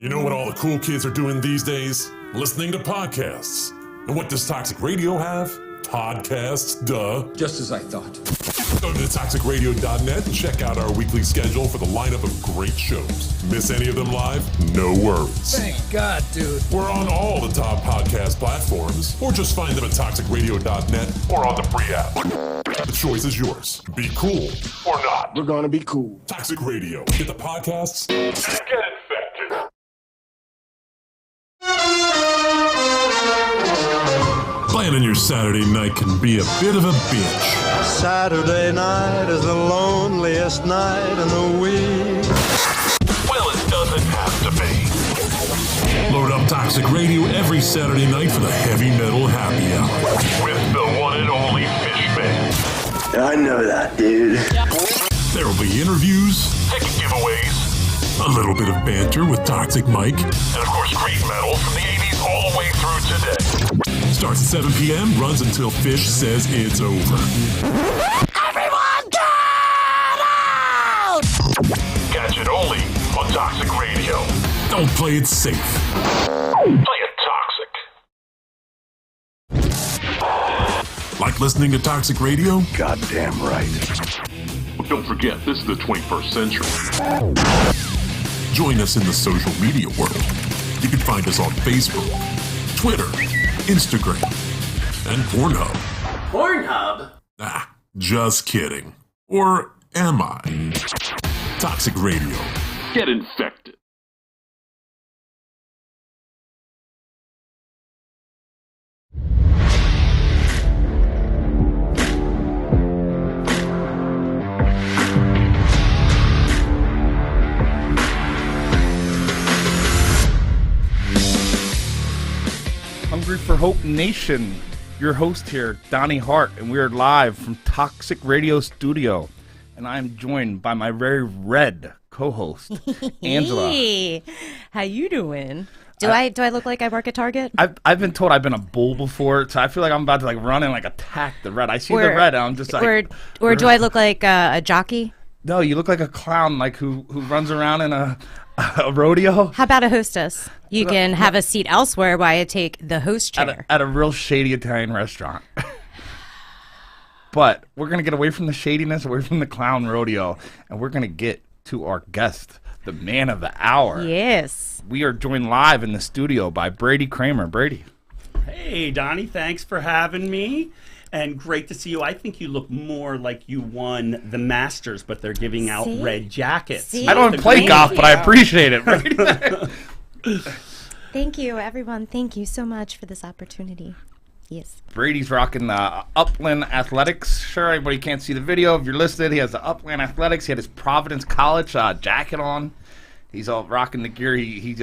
You know what all the cool kids are doing these days? Listening to podcasts. And what does Toxic Radio have? Podcasts, duh. Just as I thought. Go to toxicradio.net and check out our weekly schedule for the lineup of great shows. Miss any of them live? No worries. Thank God, dude. We're on all the top podcast platforms, or just find them at toxicradio.net or on the free app. The choice is yours. Be cool or not. We're gonna be cool. Toxic Radio. Get the podcasts and get infected. Planning your Saturday night can be a bit of a bitch. Saturday night is the loneliest night in the week. Well, it doesn't have to be. Load up Toxic Radio every Saturday night for the heavy metal happy hour with the one and only Fishman. I know that, dude. There will be interviews, ticket giveaways, a little bit of banter with Toxic Mike, and of course great metal from the 80s all the way through today. Starts at 7 p.m., runs until Fish says it's over. Everyone get out! Catch it only on Toxic Radio. Don't play it safe. Play it toxic. Like listening to Toxic Radio? Goddamn right. Well, don't forget, this is the 21st century. Join us in the social media world. You can find us on Facebook, Twitter, Instagram, and Pornhub. Pornhub? Ah, just kidding. Or am I? Toxic Radio. Get infected. Hungry for Hope Nation, your host here, Donnie Hart, and we are live from Toxic Radio Studio, and I'm joined by my very red co-host, Angela. Hey, how you doing? Do I look like I work at Target? I've been told I've been a bull before, so I feel like I'm about to run and attack the red. I see the red, and I'm just like, or do I look like a jockey? No, you look like a clown, who runs around in a rodeo. How about a hostess? You can have a seat elsewhere while I take the host chair. At a real shady Italian restaurant. But we're going to get away from the shadiness, away from the clown rodeo, and we're going to get to our guest, the man of the hour. Yes. We are joined live in the studio by Brady Kramer. Brady. Hey, Donnie, thanks for having me. And great to see you. I think you look more like you won the Masters, but they're giving out red jackets. See? I don't play golf, but I appreciate it, Brady. Thank you, everyone. Thank you so much for this opportunity. Yes. Brady's rocking the Upland Athletics shirt. Everybody can't see the video. If you're listed, he has the Upland Athletics. He had his Providence College jacket on. He's all rocking the gear. He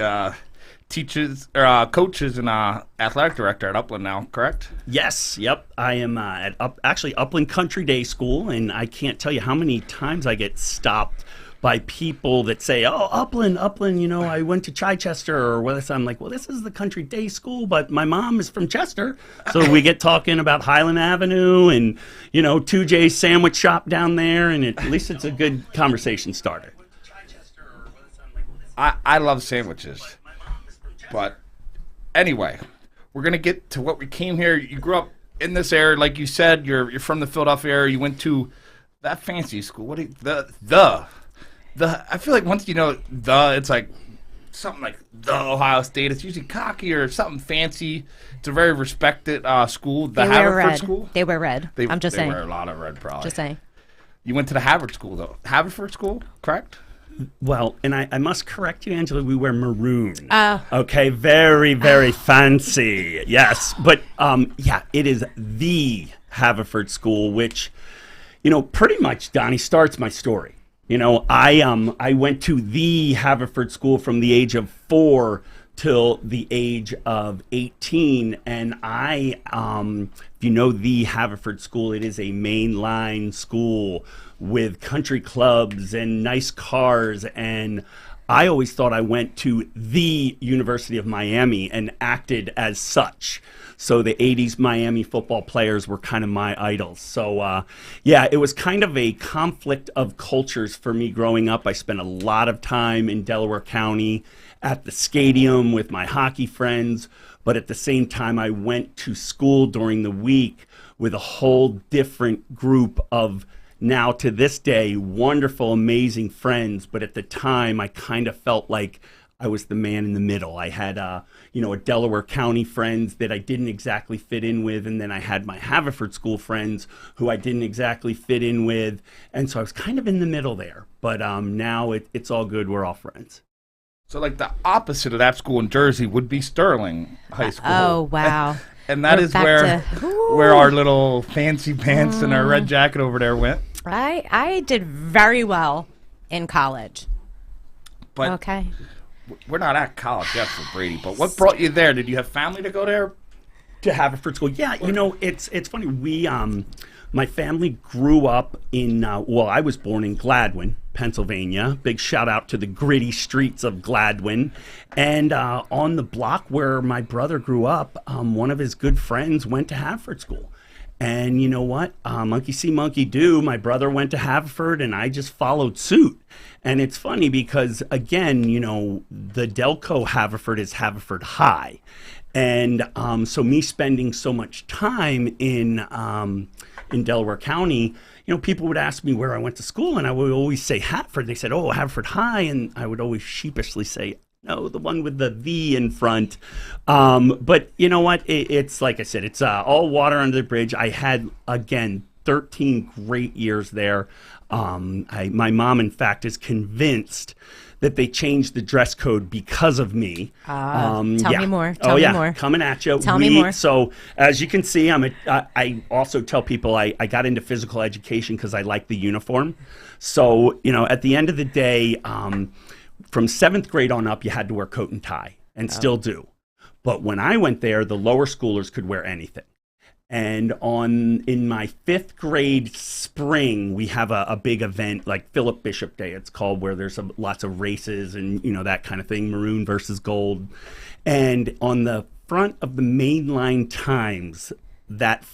teaches or coaches and athletic director at Upland now, correct? Yes, yep. I am at Upland Country Day School, and I can't tell you how many times I get stopped by people that say, "Oh, Upland, I went to Chichester," or whether I'm like, "Well, this is the Country Day School, but my mom is from Chester." So we get talking about Highland Avenue and 2J's sandwich shop down there, and at least it's a good conversation starter. I love sandwiches. But anyway, we're going to get to what we came here. You grew up in this area. Like you said, you're from the Philadelphia area. You went to that fancy school. What do you, the I feel like once it's like something like the Ohio State. It's usually cocky or something fancy. It's a very respected school. The Haverford School. They wear red. I'm just saying. They wear a lot of red, probably. Just saying. You went to the Haverford School, though. Haverford School, correct? Well, and I must correct you, Angela, we wear maroon. Okay, very, very fancy. Yes, but it is the Haverford School, which, pretty much, Donnie, starts my story. I went to the Haverford School from the age of 4 till the age of 18, and if you know the Haverford School, it is a mainline school with country clubs and nice cars, and I always thought I went to the University of Miami and acted as such. So the 80s Miami football players were kind of my idols. So, yeah, it was kind of a conflict of cultures for me growing up. I spent a lot of time in Delaware County at the stadium with my hockey friends, but at the same time, I went to school during the week with a whole different group of, now to this day, wonderful, amazing friends. But at the time, I kind of felt like I was the man in the middle. I had, a Delaware County friends that I didn't exactly fit in with, and then I had my Haverford School friends who I didn't exactly fit in with, and so I was kind of in the middle there. But now it's all good. We're all friends. So, like, the opposite of that school in Jersey would be Sterling High School. Oh, wow. And that We're is back where our little fancy pants and our red jacket over there went. I did very well in college. But okay. We're not at college yet for Brady, but what brought you there? Did you have family to go there? To Haverford School. Yeah, it's funny. We, my family grew up in, I was born in Gladwin, Pennsylvania. Big shout out to the gritty streets of Gladwin. And on the block where my brother grew up, one of his good friends went to Haverford School. And you know what? Monkey see, monkey do. My brother went to Haverford, and I just followed suit. And it's funny because, again, the Delco Haverford is Haverford High. And so me spending so much time in Delaware County, people would ask me where I went to school, and I would always say Haverford. They said, "Oh, Haverford High," and I would always sheepishly say, "No, the one with the V in front." But you know what? It's like I said, it's all water under the bridge. I had, again, 13 great years there. My mom, in fact, is convinced that they changed the dress code because of me. Tell me more. Tell me more. Coming at you. Tell me more. So as you can see, I also tell people I got into physical education because I like the uniform. So, at the end of the day, from 7th grade on up, you had to wear coat and tie, and still do. But when I went there, the lower schoolers could wear anything. And in my 5th grade spring, we have a big event like Philip Bishop Day, it's called, where there's lots of races and, that kind of thing, maroon versus gold. And on the front of the Mainline Times that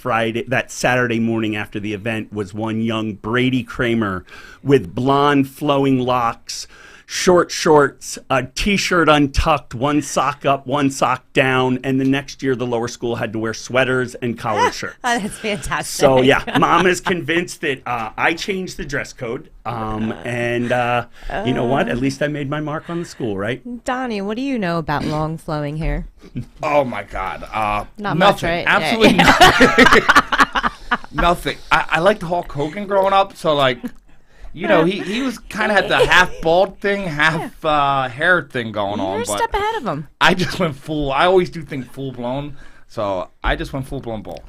Saturday morning after the event was one young Brady Kramer with blonde flowing locks, short shorts, a T-shirt untucked, one sock up, one sock down, and the next year the lower school had to wear sweaters and collared shirts. Oh, that's fantastic. So, yeah, Mom is convinced that I changed the dress code, and you know what? At least I made my mark on the school, right? Donnie, what do you know about long flowing hair? Oh, my God. Not nothing. much, right? Absolutely nothing. Nothing. I liked Hulk Hogan growing up, so, like... he was kind of had the half bald thing, half hair thing going on. You're a step ahead of him. I just went I always do think full blown, so I just went full blown bald.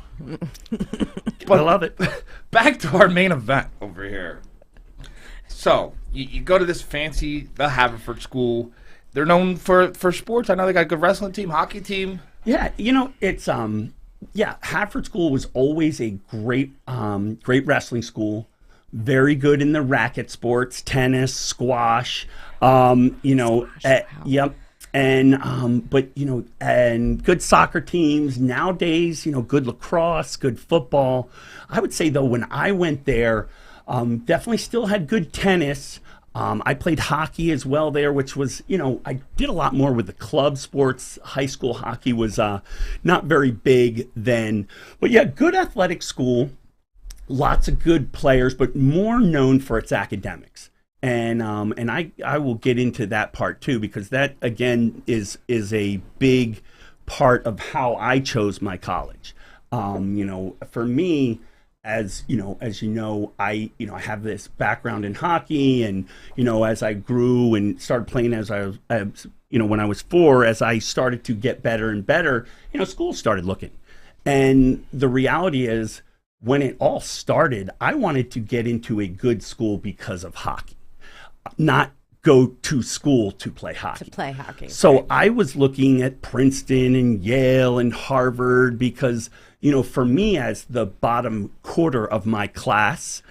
But I love it. Back to our main event over here. So you go to this the Haverford School. They're known for sports. I know they got a good wrestling team, hockey team. Yeah, it's Haverford School was always a great wrestling school. Very good in the racket sports, tennis, squash, yep. And, and good soccer teams nowadays, good lacrosse, good football. I would say though, when I went there, definitely still had good tennis. I played hockey as well there, which was, I did a lot more with the club sports. High school hockey was, not very big then, but yeah, good athletic school. Lots of good players, but more known for its academics. And I will get into that part too, because that again is a big part of how I chose my college. For me, as I have this background in hockey, and as I grew and started playing when I was 4, as I started to get better and better, schools started looking. And the reality is, when it all started, I wanted to get into a good school because of hockey, not go to school to play hockey. To play hockey. So I was looking at Princeton and Yale and Harvard because, for me, as the bottom quarter of my class,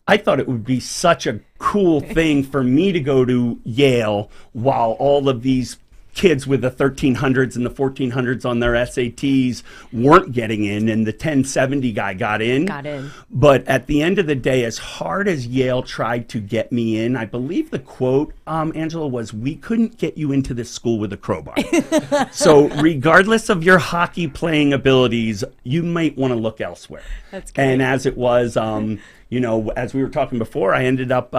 I thought it would be such a cool thing for me to go to Yale while all of these kids with the 1300s and the 1400s on their SATs weren't getting in, and the 1070 guy got in. But at the end of the day, as hard as Yale tried to get me in, I believe the quote, Angela, was, "We couldn't get you into this school with a crowbar." So regardless of your hockey playing abilities, you might want to look elsewhere. That's great. And as it was, you know, as we were talking before, I ended up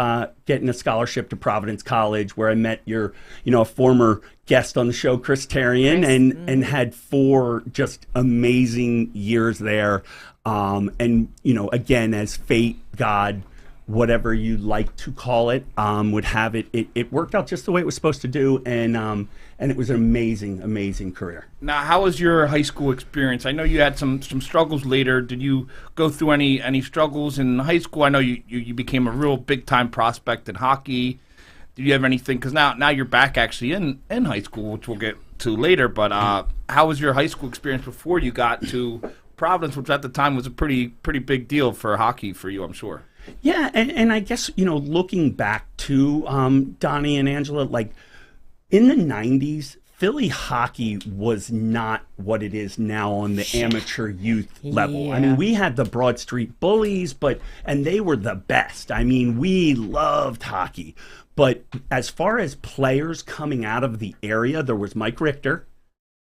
getting a scholarship to Providence College, where I met your, you know, a former guest on the show, Chris Tarian, and had 4 just amazing years there. And, you know, again, as fate, God, whatever you like to call it, would have it, it worked out just the way it was supposed to do. And it was an amazing, amazing career. Now, how was your high school experience? I know you had some struggles later. Did you go through any struggles in high school? I know you became a real big-time prospect in hockey. Did you have anything? Because now you're back actually in high school, which we'll get to later. But how was your high school experience before you got to Providence, which at the time was a pretty big deal for hockey for you, I'm sure. Yeah, and I guess, you know, looking back to Donnie and Angela, like in the 90s, Philly hockey was not what it is now on the amateur youth level. I mean, we had the Broad Street Bullies, and they were the best. I mean, we loved hockey. But as far as players coming out of the area, there was Mike Richter,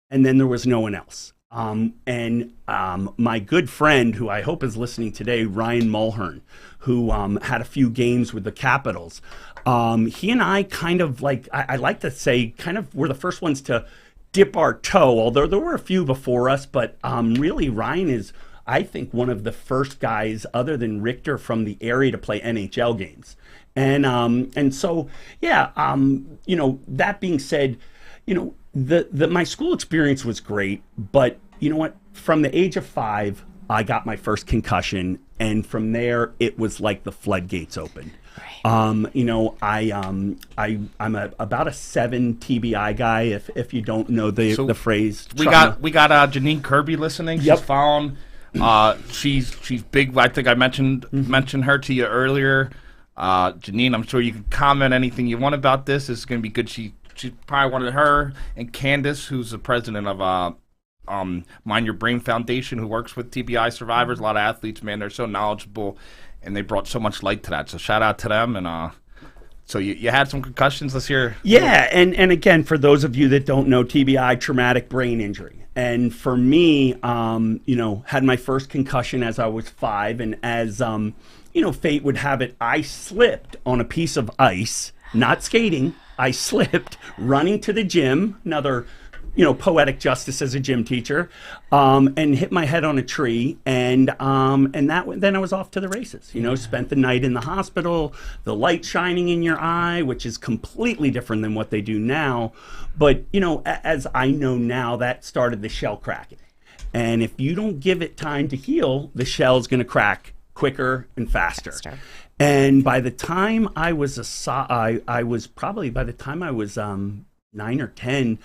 and then there was no one else. My good friend, who I hope is listening today, Ryan Mulhern, who had a few games with the Capitals, he and I kind of like, I like to say, kind of were the first ones to dip our toe, although there were a few before us, but really Ryan is, I think, one of the first guys other than Richter from the area to play NHL games. And so, yeah, you know, that being said, you know, my school experience was great, but you know what? From the age of 5, I got my first concussion, and from there, it was like the floodgates opened. Right. You know, I'm about a 7 TBI guy. If you don't know the phrase, we got Janine Kirby listening. She's found. She's big. I think I mentioned her to you earlier. Janine, I'm sure you can comment anything you want about this. This is going to be good. She's probably one of her and Candace, who's the president of Mind Your Brain Foundation, who works with TBI survivors. A lot of athletes, man, they're so knowledgeable, and they brought so much light to that. So shout out to them. And so you had some concussions this year. Yeah, and again, for those of you that don't know, TBI, traumatic brain injury. And for me, you know, had my first concussion as I was 5, and as you know, fate would have it, I slipped on a piece of ice, not skating. I slipped running to the gym, another, you know, poetic justice as a gym teacher, and hit my head on a tree, and then I was off to the races. You know, spent the night in the hospital, the light shining in your eye, which is completely different than what they do now. But you know, as I know now, that started the shell cracking, and if you don't give it time to heal, the shell's going to crack quicker and faster. And by the time I was by the time I was 9 or 10,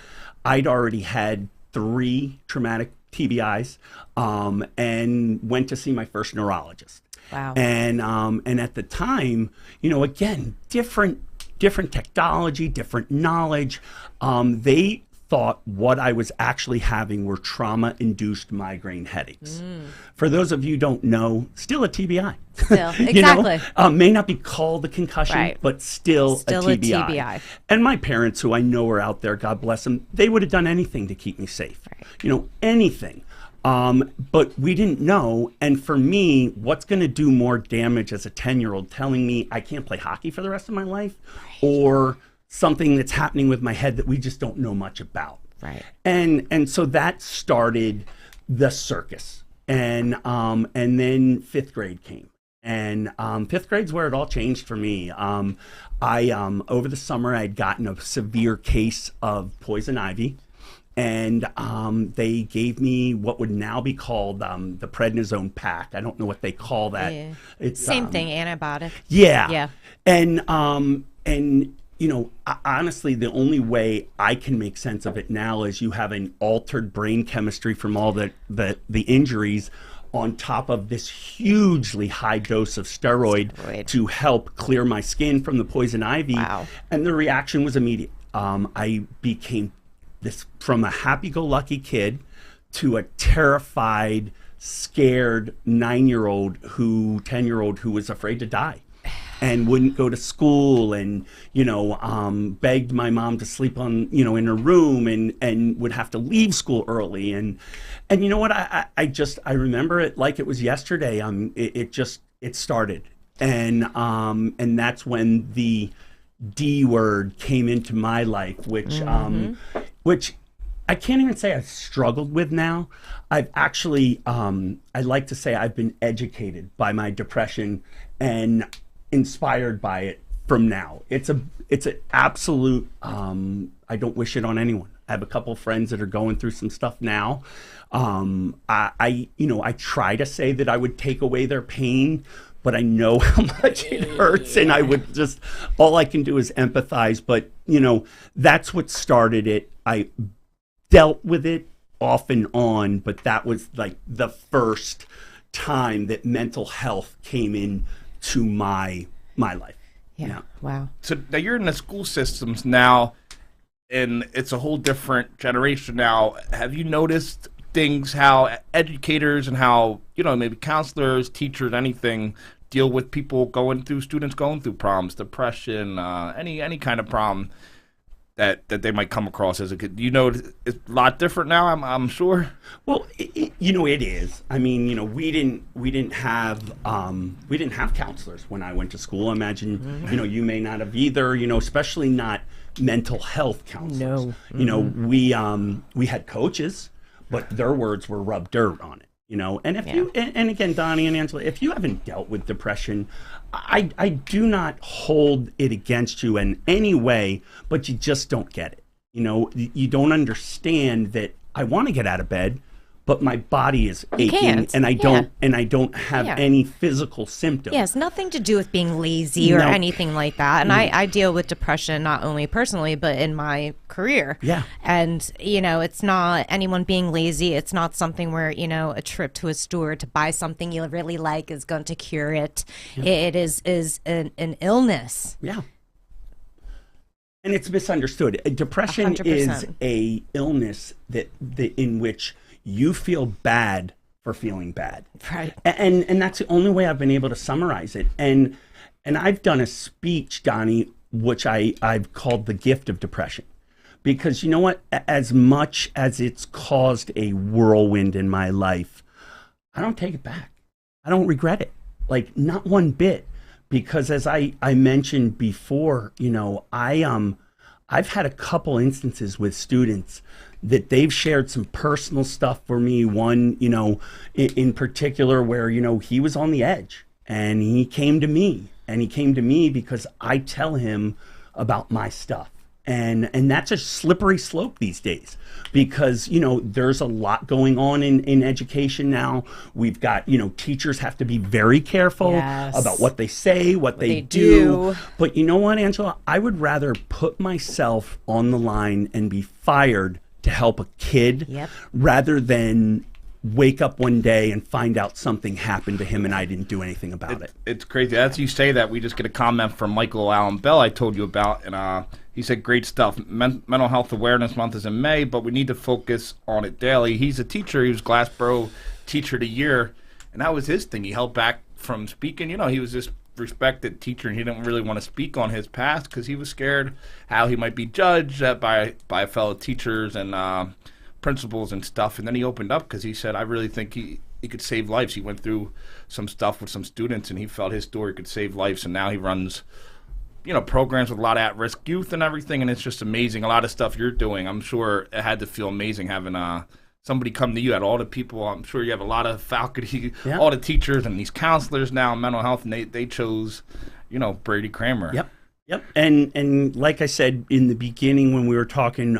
I'd already had 3 traumatic TBIs, and went to see my first neurologist. Wow. And at the time, you know, again, different technology, different knowledge. They thought what I was actually having were trauma-induced migraine headaches. For those of you who don't know, still a TBI. Still, exactly. You know, may not be called a concussion, but still a TBI. And my parents, who I know are out there, God bless them, they would have done anything to keep me safe. Right. You know, anything. But we didn't know. And for me, what's going to do more damage as a 10-year-old telling me I can't play hockey for the rest of my life, or something that's happening with my head that we just don't know much about. Right. And so that started the circus. And then 5th grade came. And 5th grade's where it all changed for me. I over the summer, I'd gotten a severe case of poison ivy. And they gave me what would now be called the prednisone pack. I don't know what they call that. Yeah. It's same thing, antibiotic. Yeah. Yeah. And you know, honestly, the only way I can make sense of it now is you have an altered brain chemistry from all the injuries. on top of this hugely high dose of steroid to help clear my skin from the poison ivy. Wow. And the reaction was immediate. I became from a happy-go-lucky kid to a terrified, scared 9-year-old 10-year-old who was afraid to die and wouldn't go to school, and begged my mom to sleep on in her room, and would have to leave school early, and you know what, I remember it like it was yesterday. It started, and that's when the D word came into my life, which I can't even say I've struggled with now. I've actually, I like to say I've been educated by my depression and inspired by it from now. It's an absolute, I don't wish it on anyone. I have a couple of friends that are going through some stuff now. I try to say that I would take away their pain, but I know how much it hurts, and I would just, all I can do is empathize. But, that's what started it. I dealt with it off and on, but that was like the first time that mental health came into my life. Yeah. Wow. So now you're in the school systems now, and it's a whole different generation now. Have you noticed things, how educators and how, maybe counselors, teachers, anything, deal with students going through problems, depression, any kind of problem that they might come across as a kid? It's a lot different now, I'm sure. Well, it is. I mean, we didn't have counselors when I went to school. I imagine, you may not have either, especially not mental health counselors. No. We had coaches, but their words were rub dirt on it. And if you, and again, Donnie and Angela, if you haven't dealt with depression, I do not hold it against you in any way, but you just don't get it. You don't understand that I want to get out of bed, but my body is aching, and I don't have any physical symptoms. Yeah, it's nothing to do with being lazy or anything like that. And I deal with depression not only personally, but in my career. Yeah. And, it's not anyone being lazy. It's not something where, a trip to a store to buy something you really like is going to cure it. Yeah. It is an illness. Yeah. And it's misunderstood. Depression 100%. is a illness that in which you feel bad for feeling bad. Right. And that's the only way I've been able to summarize it. And I've done a speech, Donnie, which I've called The Gift of Depression. Because you know what? As much as it's caused a whirlwind in my life, I don't take it back. I don't regret it. Like, not one bit. Because as I mentioned before, I've had a couple instances with students that they've shared some personal stuff for me. One, in particular, where, he was on the edge, and he came to me, because I tell him about my stuff. And that's a slippery slope these days, because, there's a lot going on in education now. We've got, teachers have to be very careful about what they say, what they do. But you know what, Angela? I would rather put myself on the line and be fired to help a kid rather than wake up one day and find out something happened to him and I didn't do anything about it. It's crazy. As you say that, we just get a comment from Michael Allen Bell I told you about, and he said, great stuff. Mental Health Awareness Month is in May, but we need to focus on it daily. He's a teacher. He was Glassboro Teacher of the Year, and that was his thing. He held back from speaking. He was this respected teacher, and he didn't really want to speak on his past because he was scared how he might be judged by fellow teachers and principals and stuff. And then he opened up because he said, I really think he could save lives. He went through some stuff with some students, and he felt his story could save lives, and now he runs programs with a lot of at-risk youth and everything, and it's just amazing. A lot of stuff you're doing, I'm sure it had to feel amazing having somebody come to you, at all the people. I'm sure you have a lot of faculty, all the teachers and these counselors now in mental health, and they chose, Brady Kramer. Yep. And like I said in the beginning when we were talking,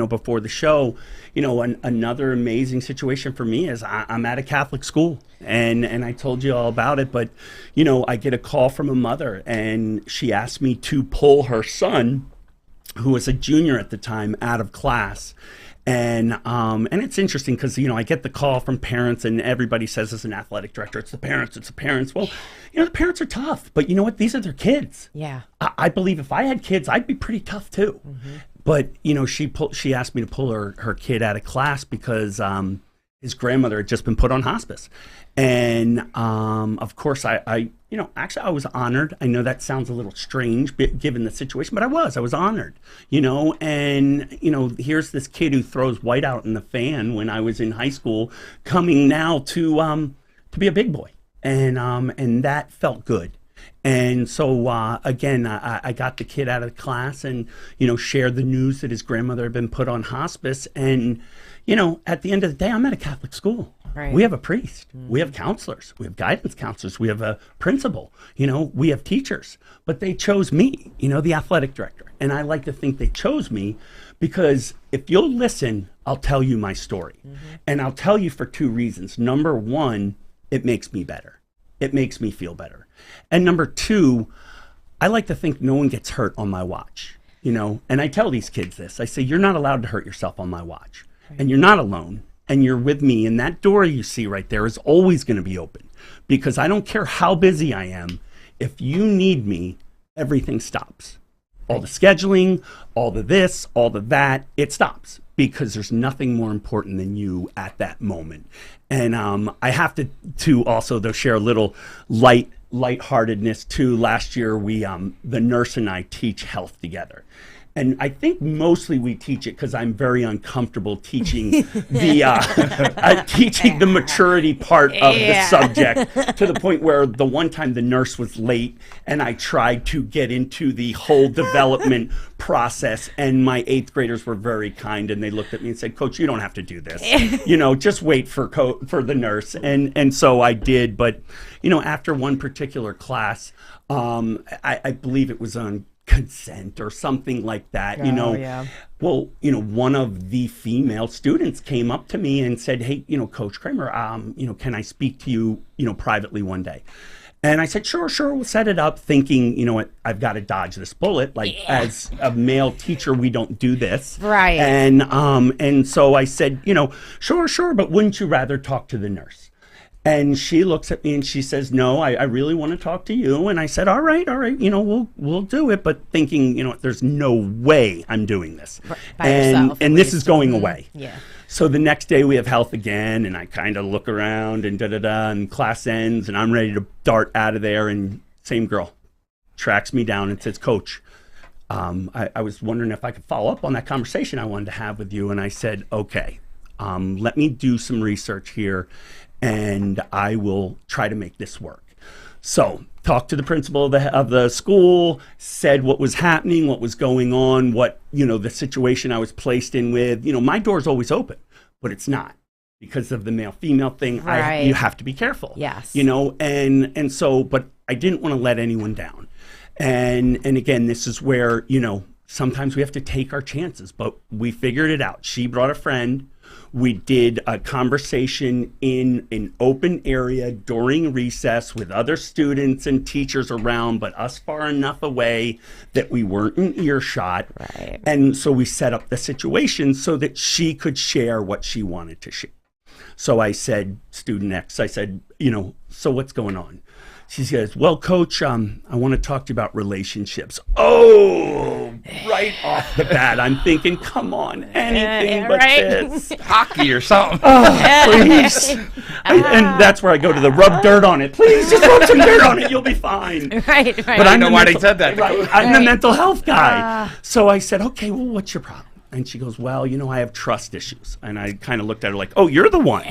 before the show, another amazing situation for me is I'm at a Catholic school, and I told you all about it, but, I get a call from a mother, and she asked me to pull her son, who was a junior at the time, out of class. And it's interesting because, I get the call from parents, and everybody says as an athletic director, it's the parents. Well, the parents are tough, but you know what? These are their kids. Yeah. I believe if I had kids, I'd be pretty tough too. But, she asked me to pull her kid out of class because his grandmother had just been put on hospice. And, of course, actually I was honored. I know that sounds a little strange given the situation, but I was honored, and, here's this kid who throws white out in the fan when I was in high school coming now to be a big boy. And that felt good. And so, again, I got the kid out of the class and, shared the news that his grandmother had been put on hospice. And, at the end of the day, I'm at a Catholic school. Right. We have a priest. We have counselors. We have guidance counselors. We have a principal. We have teachers. But they chose me, the athletic director. And I like to think they chose me because if you'll listen, I'll tell you my story. And I'll tell you for 2 reasons. Number one, it makes me better. It makes me feel better. And number 2, I like to think no one gets hurt on my watch, and I tell these kids this. I say, you're not allowed to hurt yourself on my watch. Right. And you're not alone. And you're with me. And that door you see right there is always going to be open because I don't care how busy I am. If you need me, everything stops. All the scheduling, all the this, all the that, it stops because there's nothing more important than you at that moment. And I have to also, though, share a little lightheartedness too. Last year, we the nurse and I teach health together. And I think mostly we teach it because I'm very uncomfortable teaching teaching the maturity part of the subject to the point where the one time the nurse was late and I tried to get into the whole development process, and my 8th graders were very kind and they looked at me and said, "Coach, you don't have to do this. Just wait for the nurse." And so I did. But after one particular class, I believe it was on consent or something like that. Well, one of the female students came up to me and said, "Hey, Coach Kramer, can I speak to you, privately one day?" And I said, sure, we'll set it up, thinking, what, I've got to dodge this bullet. As a male teacher, we don't do this. Right. And so I said, sure, but wouldn't you rather talk to the nurse? And she looks at me and she says, "No, I really want to talk to you." And I said, all right, we'll do it. But thinking, there's no way I'm doing this. By yourself, and this is going away. Yeah. So the next day we have health again, and I kind of look around and and class ends, and I'm ready to dart out of there. And same girl tracks me down and says, "Coach, I was wondering if I could follow up on that conversation I wanted to have with you." And I said, "Okay, let me do some research here, and I will try to make this work." So talked to the principal of the school, said what was happening, what was going on, what, the situation I was placed in with. My door's always open, but it's not because of the male-female thing. Right. You have to be careful. Yes. And so, but I didn't want to let anyone down. And again, this is where, sometimes we have to take our chances, but we figured it out. She brought a friend. We did a conversation in an open area during recess with other students and teachers around, but us far enough away that we weren't in earshot. Right. And so we set up the situation so that she could share what she wanted to share. So I said, student X, I said, so what's going on? She says, "Well, Coach, I want to talk to you about relationships." Oh, right off the bat, I'm thinking, come on, anything but this. Hockey or something. Oh, please. And that's where I go to the rub dirt on it. Please, just rub some dirt on it. You'll be fine. Right. But I know why they said that. Right, I'm the mental health guy. So I said, "Okay, well, what's your problem?" And she goes, "Well, I have trust issues." And I kind of looked at her like, "Oh, you're the one."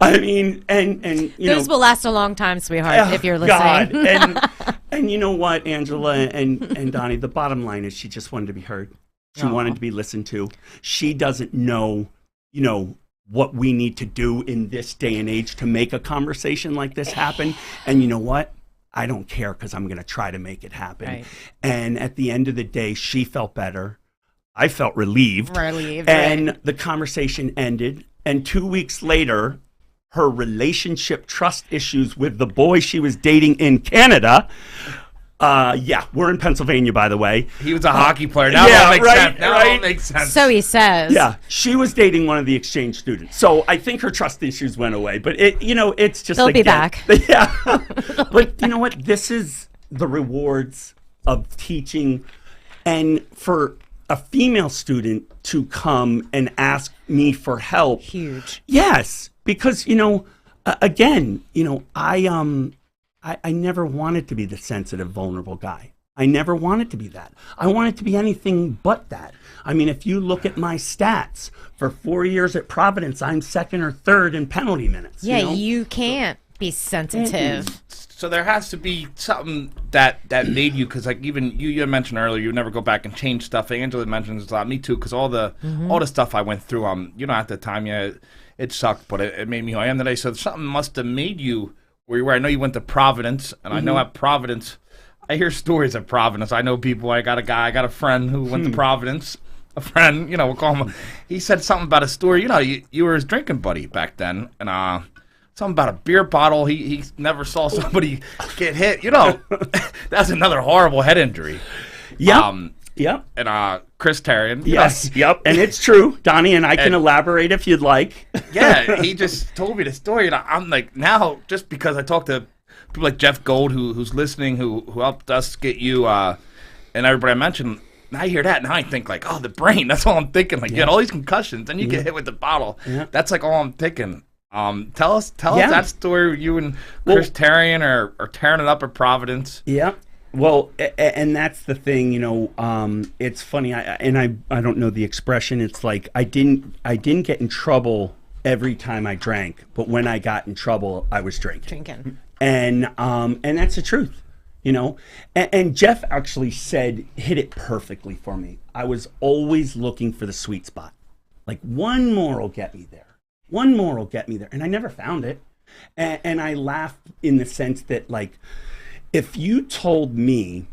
I mean, and those will last a long time, sweetheart, if you're listening. God. And you know what, Angela and Donnie, the bottom line is she just wanted to be heard. She wanted to be listened to. She doesn't know, what we need to do in this day and age to make a conversation like this happen. And you know what? I don't care because I'm going to try to make it happen. Right. And at the end of the day, she felt better. I felt relieved. And right. The conversation ended. And 2 weeks later, her relationship trust issues with the boy she was dating in Canada Yeah, we're in Pennsylvania, by the way. He was a hockey player. Now it all makes sense. Now it all makes sense. So he says. Yeah, she was dating one of the exchange students. So I think her trust issues went away. But, it's just... They'll be back. Yeah. But you know what? This is the rewards of teaching. And for a female student to come and ask me for help. Huge. Yes, because, again, I never wanted to be the sensitive, vulnerable guy. I never wanted to be that. I wanted to be anything but that. I mean, if you look at my stats, for 4 years at Providence, I'm second or third in penalty minutes. Yeah, you can't be sensitive. So there has to be something that made you, because like even you had mentioned earlier, you never go back and change stuff. Angela mentions a lot, me too, because all the stuff I went through, at the time, it sucked, but it made me who I am today. So something must have made you where you were. I know you went to Providence, and I know at Providence, I hear stories at Providence. I know people. I got a friend who went to Providence. A friend, we'll call him. He said something about a story. You were his drinking buddy back then, and something about a beer bottle. He never saw somebody get hit. That's another horrible head injury. Yep. Yep. And Chris Terrian. Yes. Yep. And it's true, Donnie, and I can elaborate if you'd like. Yeah. He just told me the story, and I'm like, now just because I talked to people like Jeff Gold, who's listening, who helped us get you, and everybody I mentioned. Now I hear that, and I think like, oh, the brain. That's all I'm thinking. Like, you get all these concussions, and you get hit with the bottle. Yeah. That's like all I'm thinking. Tell us that story. You and Chris Terrian are tearing it up at Providence. Yeah. Well, and that's the thing, it's funny. I don't know the expression. It's like I didn't get in trouble every time I drank, but when I got in trouble, I was drinking. And that's the truth, And Jeff actually hit it perfectly for me. I was always looking for the sweet spot. Like one more will get me there. One more will get me there. And I never found it. And I laugh in the sense that, like, if you told me,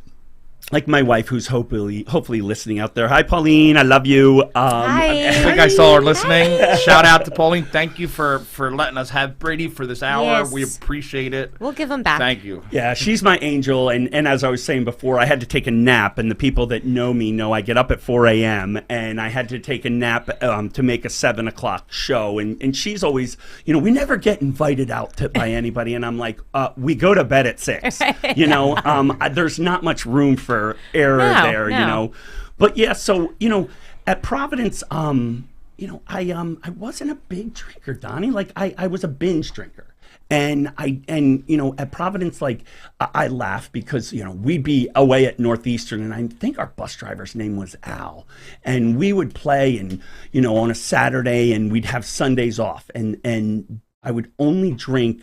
like my wife, who's hopefully listening out there. Hi, Pauline. I love you. Hi. I think I saw her listening. Shout out to Pauline. Thank you for letting us have Brady for this hour. Yes. We appreciate it. We'll give him back. Thank you. Yeah, she's my angel. And as I was saying before, I had to take a nap. And the people that know me know I get up at 4 a.m. And I had to take a nap to make a 7 o'clock show. And she's always, we never get invited out by anybody. And I'm like, we go to bed at 6. There's not much room for error there. But yeah, so at Providence, I wasn't a big drinker, Donnie. Like I was a binge drinker, and at Providence, like I laugh because we'd be away at Northeastern, and I think our bus driver's name was Al, and we would play and on a Saturday, and we'd have Sundays off, and I would only drink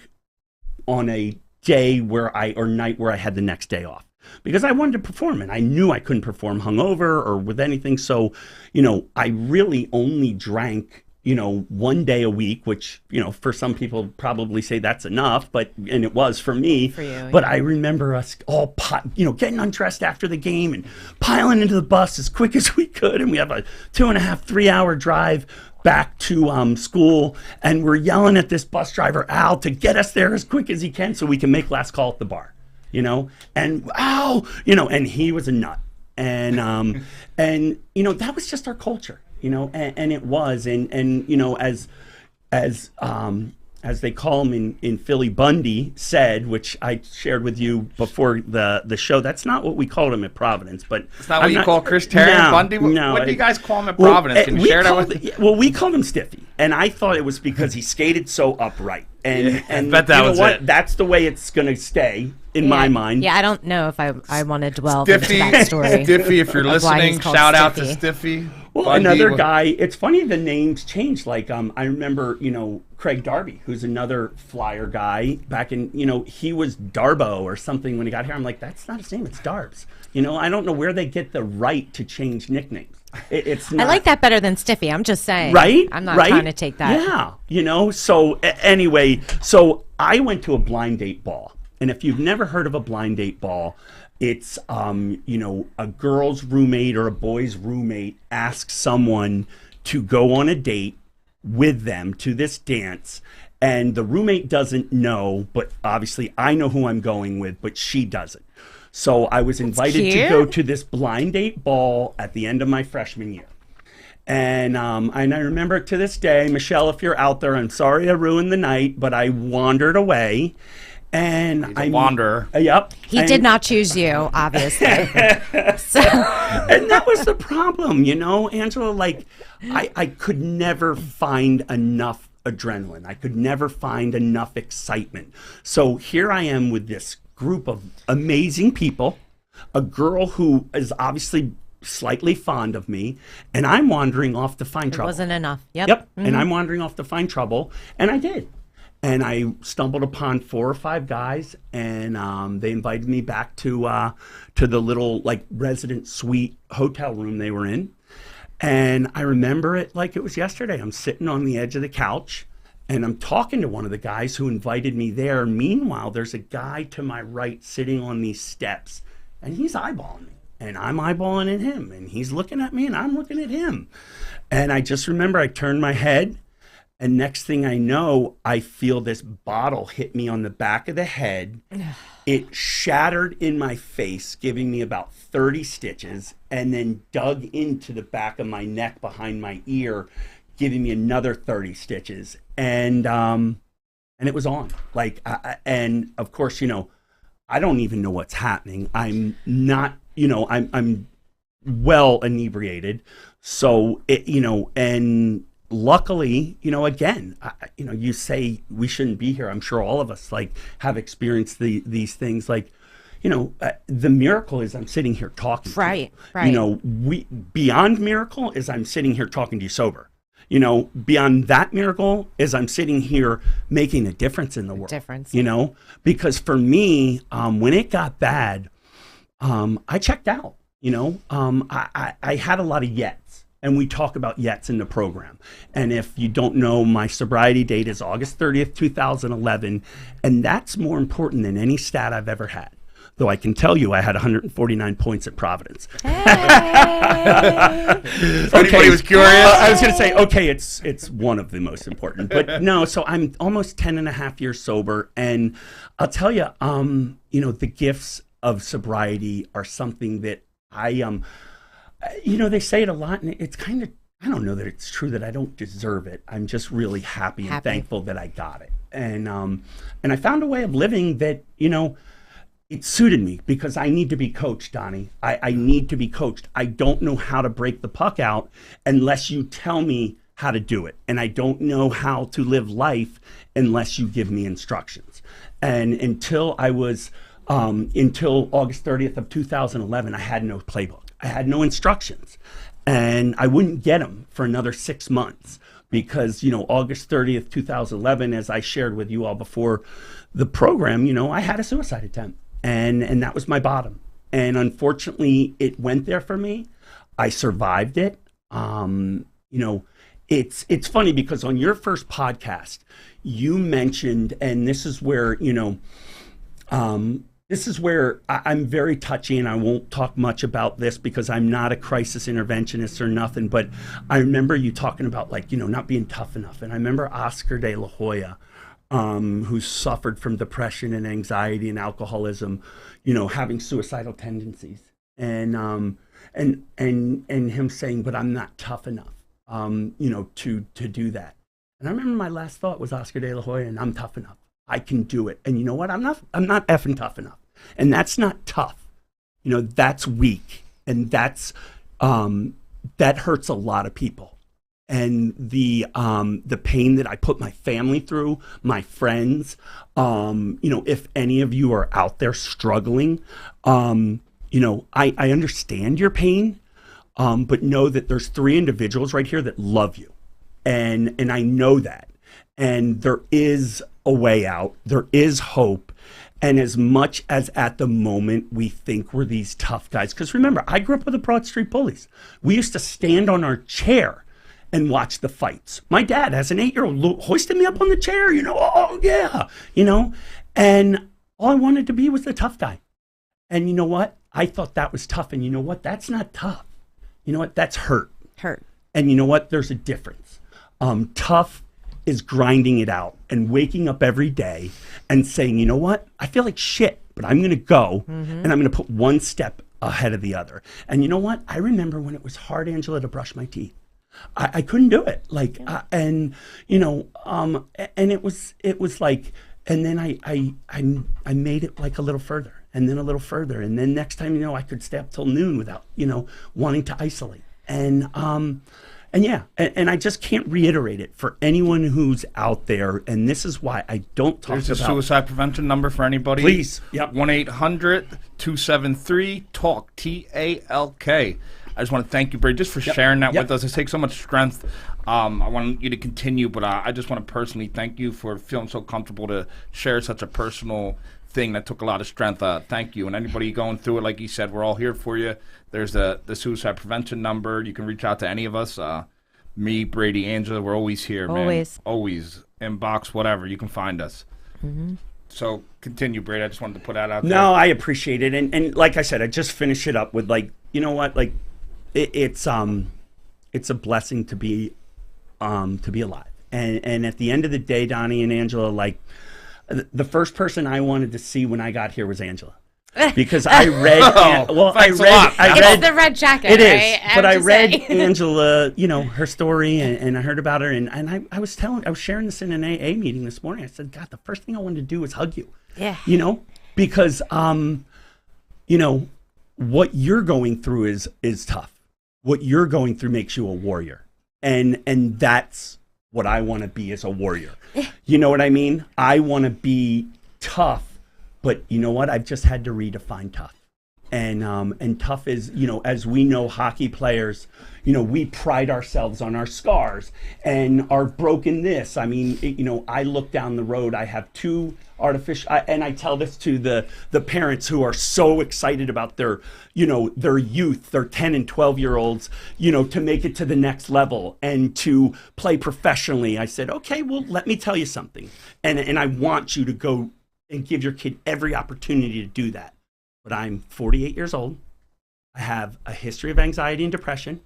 on a day or night where I had the next day off. Because I wanted to perform, and I knew I couldn't perform hungover or with anything. So, I really only drank, 1 day a week, which, for some people probably say that's enough, and it was for me. For you, but I remember us all, getting undressed after the game and piling into the bus as quick as we could. And we have a 2.5, 3 hour drive back to school, and we're yelling at this bus driver, Al, to get us there as quick as he can so we can make last call at the bar. And and he was a nut. And that was just our culture, and it was, as they call him in Philly, Bundy said, which I shared with you before the show. That's not what we called him at Providence, but it's not what you call Chris Terrian, Bundy. What do you guys call him at Providence? Can you share that with me? Well, we called him Stiffy, and I thought it was because he skated so upright. And I bet that was it. That's the way it's going to stay in my mind. Yeah, I don't know if I want to dwell into that story. Stiffy, if you're listening, shout out to Stiffy. Well, Bundy, another guy. It's funny the names changed. Like I remember, Craig Darby, who's another flyer guy back in, he was Darbo or something when he got here. I'm like, that's not his name. It's Darbs. I don't know where they get the right to change nicknames. It's not. I like that better than Stiffy. I'm just saying. Right? I'm not trying to take that. Yeah. So anyway, so I went to a blind date ball. And if you've never heard of a blind date ball, it's, a girl's roommate or a boy's roommate asks someone to go on a date with them to this dance. And the roommate doesn't know, but obviously I know who I'm going with, but she doesn't. So I was invited to cute. go to this blind date ball at the end of my freshman year. And I remember it to this day. Michelle, if you're out there, I'm sorry I ruined the night, but I wandered away. And He's a wanderer. Yep. He did not choose you, obviously. So. And that was the problem, Angela. Like, I could never find enough adrenaline. I could never find enough excitement. So here I am with this group of amazing people, a girl who is obviously slightly fond of me, and I'm wandering off to find trouble. It wasn't enough. Yep. Mm-hmm. And I'm wandering off to find trouble, and I did. And I stumbled upon 4 or 5 guys, and they invited me back to the little resident suite hotel room they were in. And I remember it like it was yesterday. I'm sitting on the edge of the couch, and I'm talking to one of the guys who invited me there. Meanwhile, there's a guy to my right sitting on these steps, and he's eyeballing me. And I'm eyeballing at him, and he's looking at me, and I'm looking at him. And I just remember I turned my head, and next thing I know, I feel this bottle hit me on the back of the head. It shattered in my face, giving me about 30 stitches, and then dug into the back of my neck behind my ear, giving me another 30 stitches. And it was on. And of course, I don't even know what's happening. I'm not, I'm well inebriated. So, and luckily, again, you say we shouldn't be here. I'm sure all of us have experienced these things. The miracle is I'm sitting here talking Right, to you. right. Beyond miracle is I'm sitting here talking to you sober. Beyond that miracle is I'm sitting here making a difference in the world. Because for me, when it got bad, I checked out. I had a lot of yets. And we talk about yets in the program. And if you don't know, my sobriety date is August 30th, 2011. And that's more important than any stat I've ever had. Though I can tell you I had 149 points at Providence. Hey. Anybody was curious? I was going to say, okay, it's one of the most important. But no, so I'm almost 10 and a half years sober. And I'll tell you, the gifts of sobriety are something that they say it a lot, and it's kind of, I don't know that it's true that I don't deserve it. I'm just really happy and thankful that I got it. And I found a way of living that, it suited me because I need to be coached, Donnie. I need to be coached. I don't know how to break the puck out unless you tell me how to do it. And I don't know how to live life unless you give me instructions. And until August 30th of 2011, I had no playbook. I had no instructions, and I wouldn't get them for another 6 months because, August 30th, 2011, as I shared with you all before the program, I had a suicide attempt, and that was my bottom. And unfortunately, it went there for me. I survived it. It's funny because on your first podcast, you mentioned, and this is where, this is where I'm very touchy, and I won't talk much about this because I'm not a crisis interventionist or nothing, but I remember you talking about not being tough enough. And I remember Oscar de la Hoya, who suffered from depression and anxiety and alcoholism, having suicidal tendencies, and him saying, but I'm not tough enough, to do that. And I remember my last thought was Oscar de la Hoya, and I'm tough enough. I can do it. And you know what? I'm not effing tough enough. And that's not tough. That's weak. And that's, that hurts a lot of people. And the pain that I put my family through, my friends, if any of you are out there struggling, I understand your pain, but know that there's 3 individuals right here that love you. And I know that. And there is a way out. There is hope. And as much as at the moment we think we're these tough guys, because remember, I grew up with the Broad Street Bullies. We used to stand on our chair and watch the fights. My dad, as an 8-year-old, hoisted me up on the chair, oh yeah, and all I wanted to be was the tough guy. And you know what? I thought that was tough. And you know what? That's not tough. You know what? That's hurt. And you know what? There's a difference. Tough is grinding it out and waking up every day and saying, you know what? I feel like shit, but I'm going to go and I'm going to put one step ahead of the other. And you know what? I remember when it was hard, Angela, to brush my teeth. I couldn't do it. Like, and you know, and it was like, and then I made it like a little further and then a little further. And then next time, you know, I could stay up till noon without, you know, wanting to isolate. And yeah, and I just can't reiterate it for anyone who's out there. And this is why I don't talk about. There's a suicide prevention number for anybody. Please. Yep. 1-800-273-TALK, TALK. I just want to thank you, Brady, just for sharing that with us. It takes so much strength. I want you to continue, but I just want to personally thank you for feeling so comfortable to share such a personal thing that took a lot of strength. Thank you. And anybody going through it, like you said, we're all here for you. There's the suicide prevention number. You can reach out to any of us. Me, Brady, Angela, we're always here, man. Always. Inbox, whatever. You can find us. So continue, Brady. I just wanted to put that out there. No, I appreciate it. And like I said, I just finish it up with, like, you know what? Like, it's a blessing to be alive. And at the end of the day, Donnie and Angela, like, the first person I wanted to see when I got here was Angela. Because I read, It's the red jacket, it is, right? but I read Angela, you know, her story, and I heard about her, and I was sharing this in an AA meeting this morning. I said, God, the first thing I wanted to do was hug you. Yeah. You know, because, you know, what you're going through is tough. What you're going through makes you a warrior. And that's what I want to be, as a warrior. You know what I mean? I want to be tough, but you know what? I've just had to redefine tough. And tough is, you know, as we know, hockey players, you know, we pride ourselves on our scars and our broken this. I mean, you know, I look down the road, I have two artificial, and I tell this to the parents who are so excited about their, you know, their youth, their 10 and 12-year-olds, you know, to make it to the next level and to play professionally. I said, okay, well, let me tell you something. And I want you to go and give your kid every opportunity to do that. But I'm 48 years old. I have a history of anxiety and depression.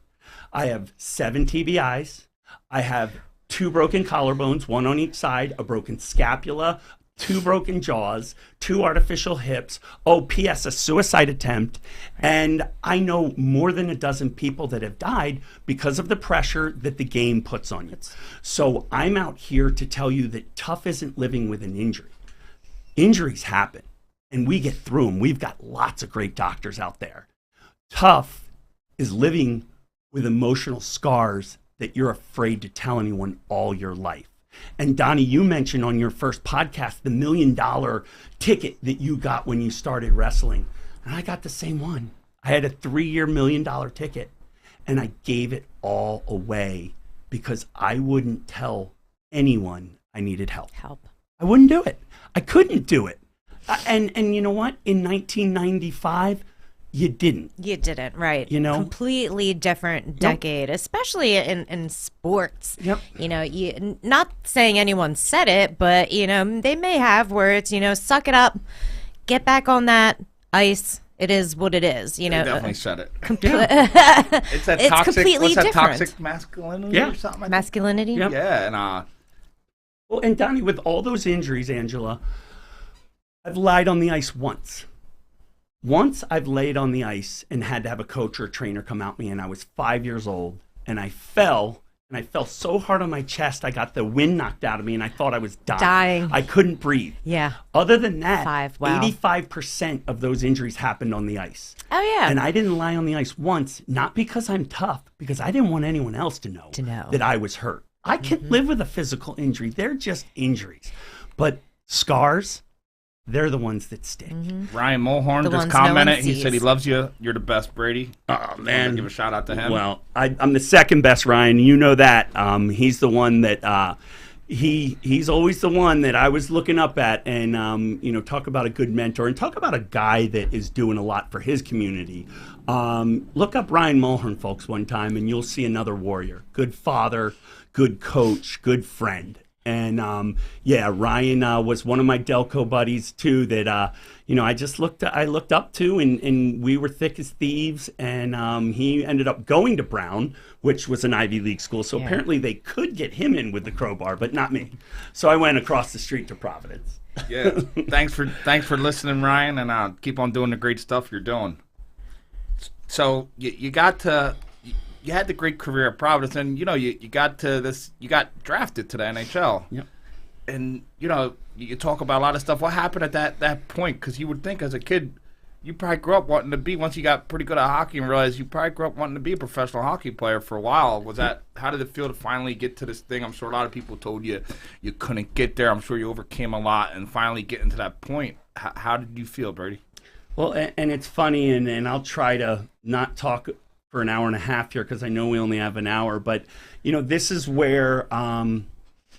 I have 7 TBIs. I have 2 broken collarbones, 1 on each side, a broken scapula, 2 broken jaws, 2 artificial hips. Oh, P.S., a suicide attempt. And I know more than a dozen people that have died because of the pressure that the game puts on you. So I'm out here to tell you that tough isn't living with an injury. Injuries happen, and we get through them. We've got lots of great doctors out there. Tough is living with emotional scars that you're afraid to tell anyone all your life. And Donnie, you mentioned on your first podcast the $1 million ticket that you got when you started wrestling. And I got the same one. I had a 3-year $1 million ticket, and I gave it all away because I wouldn't tell anyone I needed help. I wouldn't do it. I couldn't do it. And you know what? In 1995, you didn't. You didn't, right. You know? Completely different decade, especially in sports. Yep. You know, not saying anyone said it, but, you know, they may have, where it's, you know, suck it up, get back on that ice. It is what it is, you know. They definitely said it. It's that it's toxic, completely what's that different. toxic masculinity or something? Like masculinity? Yep. Yeah, and well, and Donnie, with all those injuries, Angela, I've lied on the ice once. Once I've laid on the ice and had to have a coach or a trainer come out me, and I was 5 years old, and I fell so hard on my chest, I got the wind knocked out of me, and I thought I was dying. I couldn't breathe. Yeah. Other than that, 85% of those injuries happened on the ice. Oh, yeah. And I didn't lie on the ice once, not because I'm tough, because I didn't want anyone else to know that I was hurt. I can live with a physical injury. They're just injuries. But scars, they're the ones that stick. Ryan Mulhorn just commented. He said he loves you. You're the best, Brady. Oh, man. Give a shout out to him. Well, I'm the second best, Ryan. You know that. He's the one that he's always the one that I was looking up at. And, you know, talk about a good mentor and talk about a guy that is doing a lot for his community. Look up Ryan Mulhorn, folks, one time, and you'll see another warrior. Good father, good coach, good friend. And Ryan was one of my Delco buddies too that you know I looked up to, and we were thick as thieves. And he ended up going to Brown, which was an Ivy League school. So apparently they could get him in with the crowbar, but not me. So I went across the street to Providence. Yeah. Thanks for listening, Ryan, and keep on doing the great stuff you're doing. So you got to. You had the great career at Providence, and you got to this. You got drafted to the NHL. Yep. And you talk about a lot of stuff. What happened at that point? Because you would think as a kid, you probably grew up wanting to be. Once you got pretty good at hockey and realized you probably grew up wanting to be a professional hockey player for a while. How did it feel to finally get to this thing? I'm sure a lot of people told you you couldn't get there. I'm sure you overcame a lot and finally getting to that point. How did you feel, Brady? Well, and it's funny, and I'll try to not talk for an hour and a half here because I know we only have an hour. But this is where I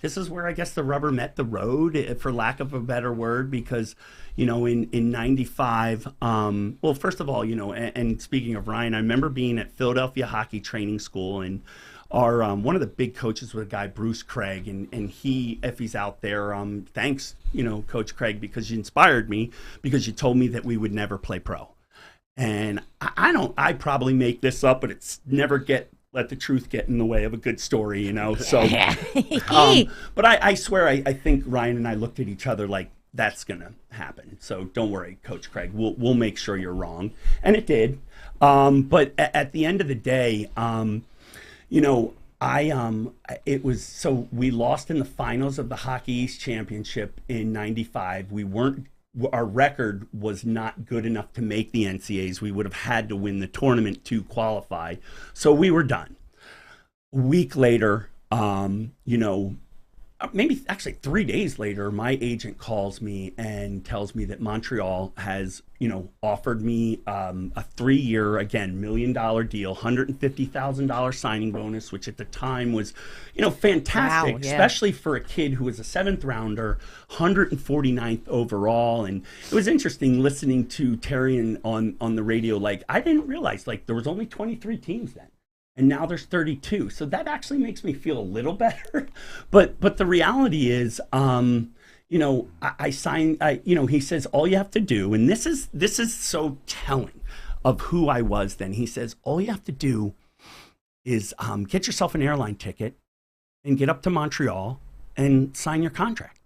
guess the rubber met the road, for lack of a better word, because in '95. Well, first of all, and speaking of Ryan, I remember being at Philadelphia Hockey Training School, and our one of the big coaches was a guy, Bruce Craig, and he, if he's out there, thanks, Coach Craig, because you inspired me, because you told me that we would never play pro. And I probably make this up, but it's never let the truth get in the way of a good story, So, but I swear, I think Ryan and I looked at each other like, that's gonna happen. So don't worry, Coach Craig. We'll make sure you're wrong, and it did. But at the end of the day, it was, so we lost in the finals of the Hockey East Championship in '95. Our record was not good enough to make the NCAAs. We would have had to win the tournament to qualify. So we were done. A week later, maybe actually 3 days later, my agent calls me and tells me that Montreal has, offered me a 3-year, again, $1 million deal, $150,000 signing bonus, which at the time was, fantastic, wow, yeah. Especially for a kid who was a 7th rounder, 149th overall. And it was interesting listening to Terry on the radio. Like, I didn't realize, there was only 23 teams then. And now there's 32. So that actually makes me feel a little better. But the reality is, I signed, he says, all you have to do, and this is so telling of who I was then. He says, all you have to do is get yourself an airline ticket and get up to Montreal and sign your contract.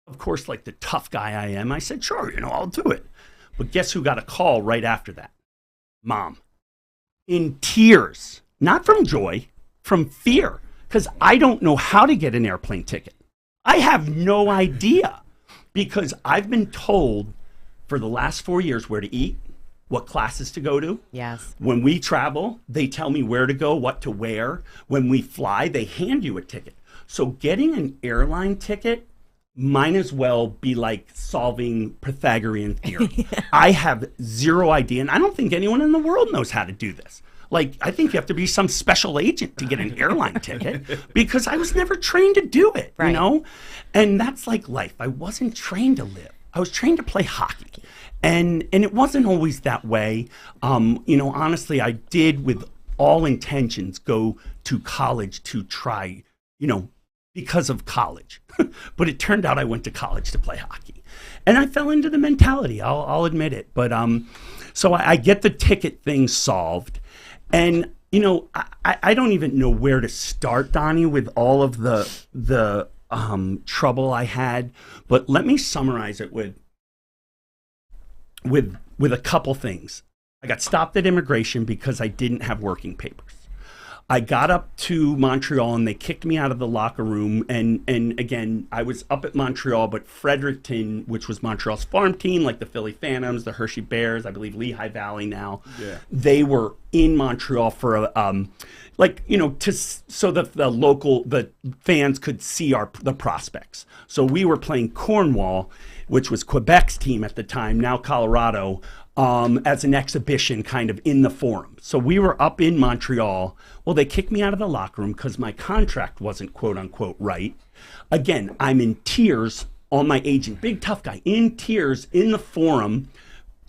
Of course, like the tough guy I am, I said, sure, I'll do it. But guess who got a call right after that? Mom. In tears, not from joy, from fear, because I don't know how to get an airplane ticket. I have no idea, because I've been told for the last 4 years where to eat, what classes to go to. Yes. When we travel, they tell me where to go, what to wear. When we fly, they hand you a ticket. So getting an airline ticket might as well be like solving Pythagorean theorem. Yeah. I have zero idea, and I don't think anyone in the world knows how to do this. I think you have to be some special agent to get an airline ticket, because I was never trained to do it, right. And that's like life. I wasn't trained to live. I was trained to play hockey. And it wasn't always that way. Honestly, I did, with all intentions, go to college to try, because of college. But it turned out I went to college to play hockey. And I fell into the mentality, I'll admit it. But so I get the ticket thing solved. And, I don't even know where to start, Donnie, with all of the trouble I had. But let me summarize it with a couple things. I got stopped at immigration because I didn't have working papers. I got up to Montreal and they kicked me out of the locker room. And again, I was up at Montreal, but Fredericton, which was Montreal's farm team, like the Philly Phantoms, the Hershey Bears, I believe Lehigh Valley now, they were in Montreal for so that the fans could see the prospects. So we were playing Cornwall, which was Quebec's team at the time, now Colorado, as an exhibition kind of in the Forum. So we were up in Montreal. Well, they kicked me out of the locker room because my contract wasn't quote unquote right. Again, I'm in tears on my agent, big tough guy, in tears in the Forum,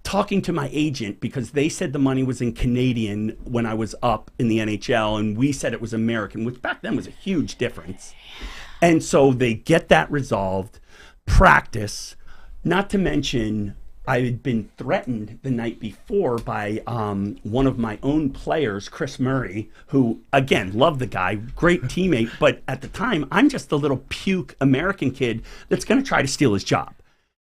talking to my agent because they said the money was in Canadian when I was up in the NHL, and we said it was American, which back then was a huge difference. And so they get that resolved, practice, not to mention I had been threatened the night before by one of my own players, Chris Murray, who, again, love the guy, great teammate, but at the time, I'm just a little puke American kid that's going to try to steal his job.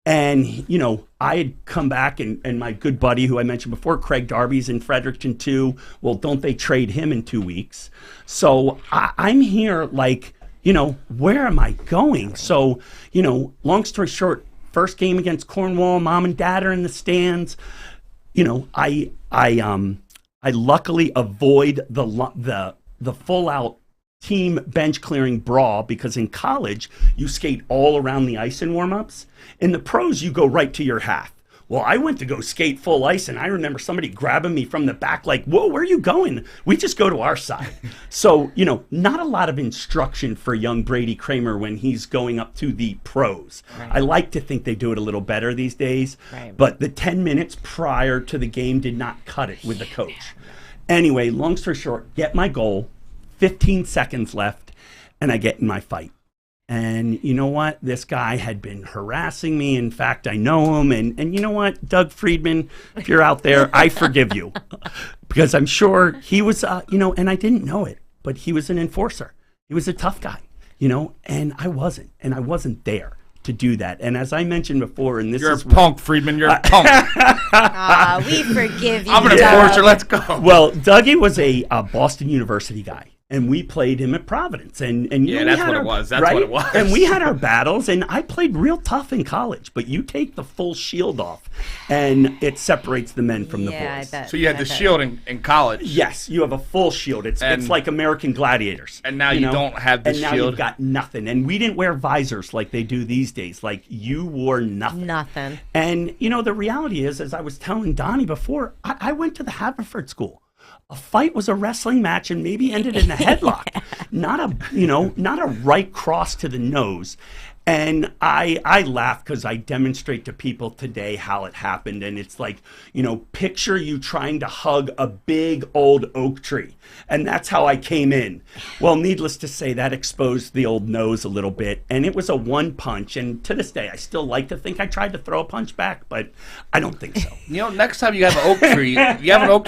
And, you know, I had come back, and my good buddy who I mentioned before, Craig Darby's in Fredericton too. Well, don't they trade him in 2 weeks? So I'm here like, you know, where am I going? So, you know, long story short, first game against Cornwall, mom and dad are in the stands. You know, I luckily avoid the full out team bench clearing brawl, because in college you skate all around the ice in warm-ups. In the pros, you go right to your half. Well, I went to go skate full ice, and I remember somebody grabbing me from the back like, whoa, where are you going? We just go to our side. So, you know, not a lot of instruction for young Brady Kramer when he's going up to the pros. Right. I like to think they do it a little better these days, right. But the 10 minutes prior to the game did not cut it with the coach. Anyway, long story short, get my goal, 15 seconds left, and I get in my fight. And you know what? This guy had been harassing me. In fact, I know him. And you know what? Doug Friedman, if you're out there, I forgive you. Because I'm sure he was, you know, and I didn't know it, but he was an enforcer. He was a tough guy, you know, and I wasn't. And I wasn't there to do that. And as I mentioned before, and this You're is... a punk, Friedman. You're a punk. We forgive you, I'm an enforcer. Let's go. Well, Dougie was a Boston University guy. And we played him at Providence, and you know, that's what it was. That's right? what it was. And we had our battles, and I played real tough in college. But you take the full shield off, and it separates the men from the boys. I bet. So you had the shield in college. Yes, you have a full shield. It's like American Gladiators. And now you don't have the shield. And now you've got nothing. And we didn't wear visors like they do these days. Like, you wore nothing. Nothing. And you know, the reality is, as I was telling Donnie before, I went to the Haverford School. A fight was a wrestling match and maybe ended in a headlock, not a right cross to the nose. And I laugh because I demonstrate to people today how it happened. And it's like, you know, picture you trying to hug a big old oak tree. And that's how I came in. Well, needless to say, that exposed the old nose a little bit. And it was a one punch. And to this day, I still like to think I tried to throw a punch back, but I don't think so. You know, next time you have an oak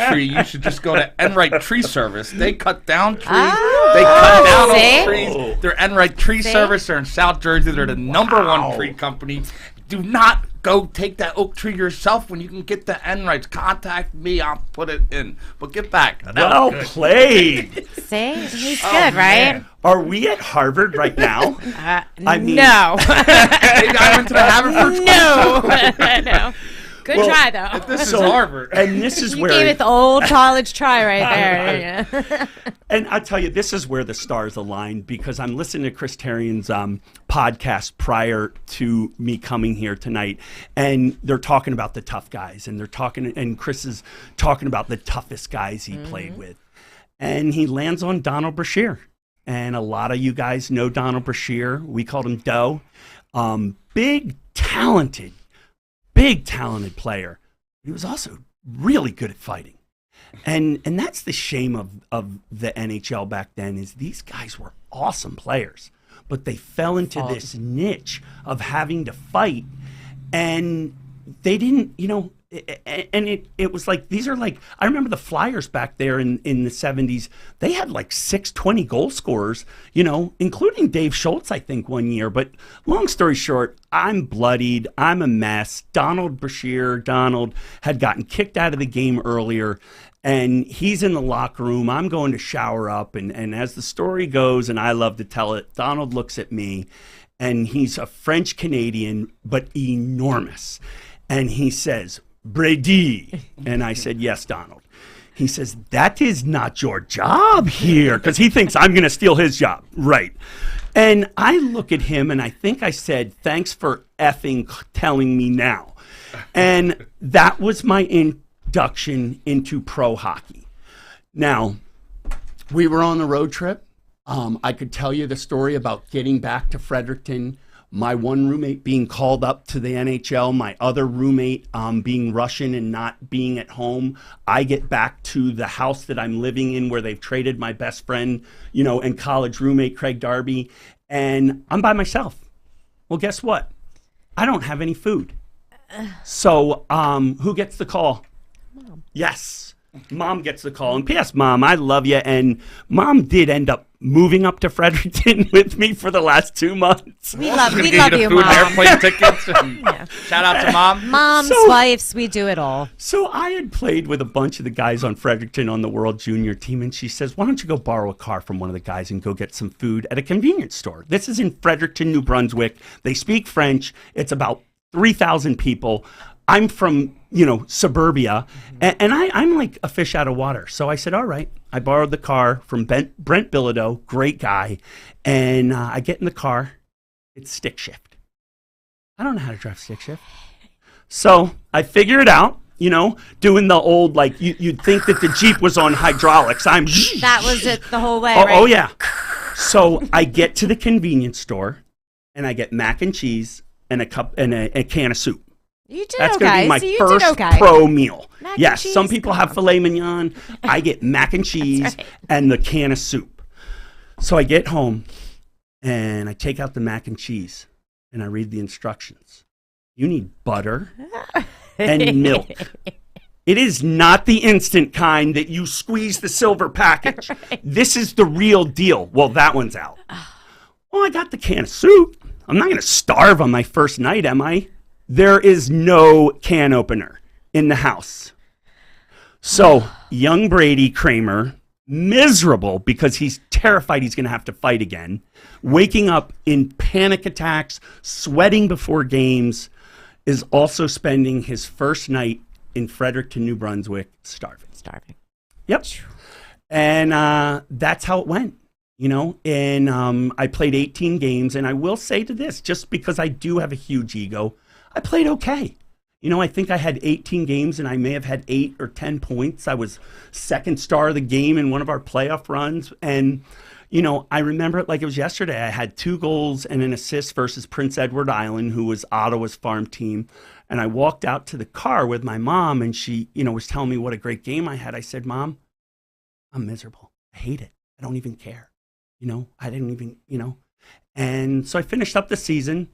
tree, you should just go to Enright Tree Service. They cut down trees. They cut down oak trees. They're Enright Tree Service. They're in South Jersey. They're the number one tree company. Do not go take that oak tree yourself when you can get the Enrights. Contact me. I'll put it in. But get back. Well played. See? He's good, right? Man. Are we at Harvard right now? I mean, no. They got into the Haverford School. No. Good try, though. This is Harvard. And this is where... You gave it the old college try right there. And I'll tell you, this is where the stars aligned, because I'm listening to Chris Terrian's podcast prior to me coming here tonight, and they're talking about the tough guys, and Chris is talking about the toughest guys he played with. And he lands on Donald Brashear. And a lot of you guys know Donald Brashear. We called him Doe. Big, talented player. He was also really good at fighting. And that's the shame of the NHL back then, is these guys were awesome players, but they fell into this niche of having to fight, and they didn't, you know, and it was like, these are like, I remember the Flyers back there in the 70s, they had like 620 goal scorers, you know, including Dave Schultz, I think, one year. But long story short, I'm bloodied. I'm a mess. Donald had gotten kicked out of the game earlier, and he's in the locker room. I'm going to shower up, and as the story goes, and I love to tell it, Donald looks at me, and he's a French Canadian, but enormous. And he says, "Brady." And I said, "Yes, Donald." He says, "That is not your job here," because he thinks I'm going to steal his job. Right. And I look at him, and I think I said, "Thanks for effing telling me now." And that was my induction into pro hockey. Now, we were on the road trip. I could tell you the story about getting back to Fredericton, my one roommate being called up to the NHL, my other roommate being Russian and not being at home. I get back to the house that I'm living in, where they've traded my best friend, you know, and college roommate, Craig Darby, and I'm by myself. Well, guess what? I don't have any food. So who gets the call? Mom. Yes. Mom gets the call. And P.S. Mom, I love you. And Mom did end up moving up to Fredericton with me for the last 2 months. We love you, Food, Mom. airplane tickets. And shout out to Mom. Moms, wives, we do it all. So I had played with a bunch of the guys on Fredericton on the World Junior team, and she says, why don't you go borrow a car from one of the guys and go get some food at a convenience store? This is in Fredericton, New Brunswick. They speak French. It's about 3,000 people. I'm from, suburbia, and I'm like a fish out of water. So I said, all right. I borrowed the car from Brent Bilodeau, great guy, and I get in the car. It's stick shift. I don't know how to drive stick shift. So I figure it out, doing the old, like, you'd think that the Jeep was on hydraulics. That was it the whole way, right? right? Oh, yeah. So I get to the convenience store, and I get mac and cheese and a cup and a can of soup. You did That's okay. going to be my first pro meal. Yes, some people have filet mignon. I get mac and cheese and the can of soup. So I get home, and I take out the mac and cheese, and I read the instructions. You need butter and milk. It is not the instant kind that you squeeze the silver package. This is the real deal. Well, that one's out. Well, I got the can of soup. I'm not going to starve on my first night, am I? There is no can opener in the house. So young Brady Kramer, miserable because he's terrified he's going to have to fight again, waking up in panic attacks, sweating before games, is also spending his first night in Fredericton, New Brunswick, starving. Yep. And that's how it went. And I played 18 games, and I will say to this, just because I do have a huge ego, I played okay. I think I had 18 games, and I may have had 8 or 10 points. I was second star of the game in one of our playoff runs, and, I remember it like it was yesterday. I had 2 goals and an assist versus Prince Edward Island, who was Ottawa's farm team, and I walked out to the car with my mom, and she, was telling me what a great game I had. I said, Mom, I'm miserable. I hate it. I don't even care. I didn't even, And so I finished up the season,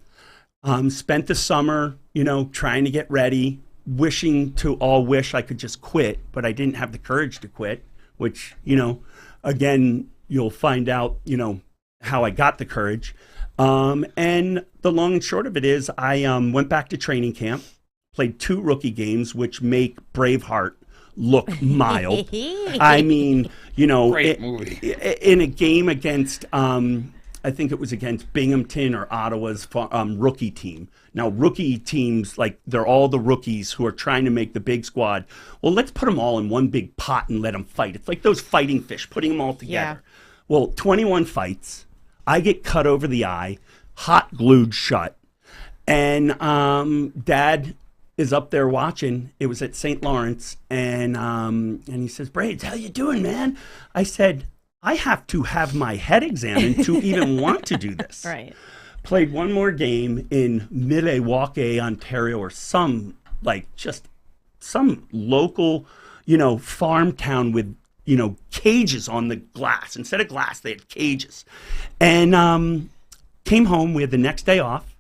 spent the summer, trying to get ready, wish I could just quit, but I didn't have the courage to quit, which, again, you'll find out, how I got the courage. And the long and short of it is I went back to training camp, played 2 rookie games, which make Braveheart look mild. I mean, Great movie. In a game against, I think it was against Binghamton or Ottawa's rookie team. Now, rookie teams, like, they're all the rookies who are trying to make the big squad. Well, let's put them all in one big pot and let them fight. It's like those fighting fish, putting them all together. Yeah. Well, 21 fights. I get cut over the eye, hot glued shut. And Dad is up there watching. It was at St. Lawrence, and he says, Braids, how you doing, man? I said, I have to have my head examined to even want to do this. Right. Played one more game in Milwaukee, Ontario, or some local, farm town with, cages on the glass. Instead of glass, they had cages. And came home. We had the next day off.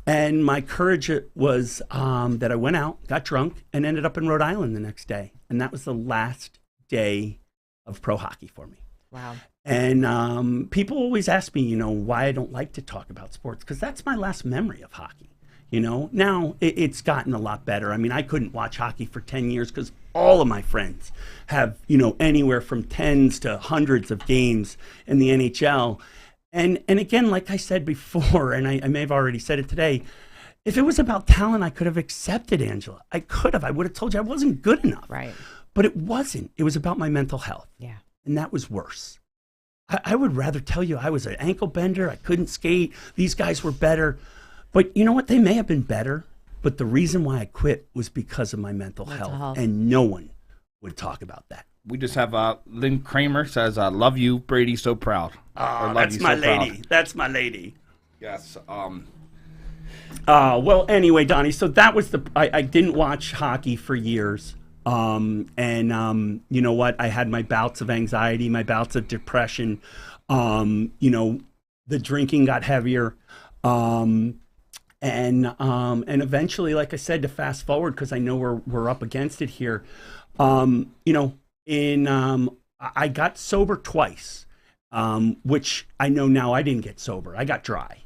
And my courage was that I went out, got drunk, and ended up in Rhode Island the next day. And that was the last day of pro hockey for me. Wow. And people always ask me, why I don't like to talk about sports, because that's my last memory of hockey. Now it's gotten a lot better. I mean, I couldn't watch hockey for 10 years because all of my friends have, anywhere from tens to hundreds of games in the NHL. And again, like I said before, and I may have already said it today, if it was about talent, I could have accepted Angela. I could have. I would have told you I wasn't good enough. Right. But it wasn't. It was about my mental health. Yeah. And that was worse. I would rather tell you I was an ankle bender. I couldn't skate. These guys were better. But you know what? They may have been better. But the reason why I quit was because of my mental health. And no one would talk about that. We just have Lynn Kramer says, love you, Brady, so proud. Oh, that's my lady. Proud. That's my lady. Yes. Well, anyway, Donnie, so that was I didn't watch hockey for years. And you know what? I had my bouts of anxiety, my bouts of depression. The drinking got heavier. And eventually, like I said, to fast forward, because I know we're up against it here, you know, I got sober twice, which I know now I didn't get sober. I got dry.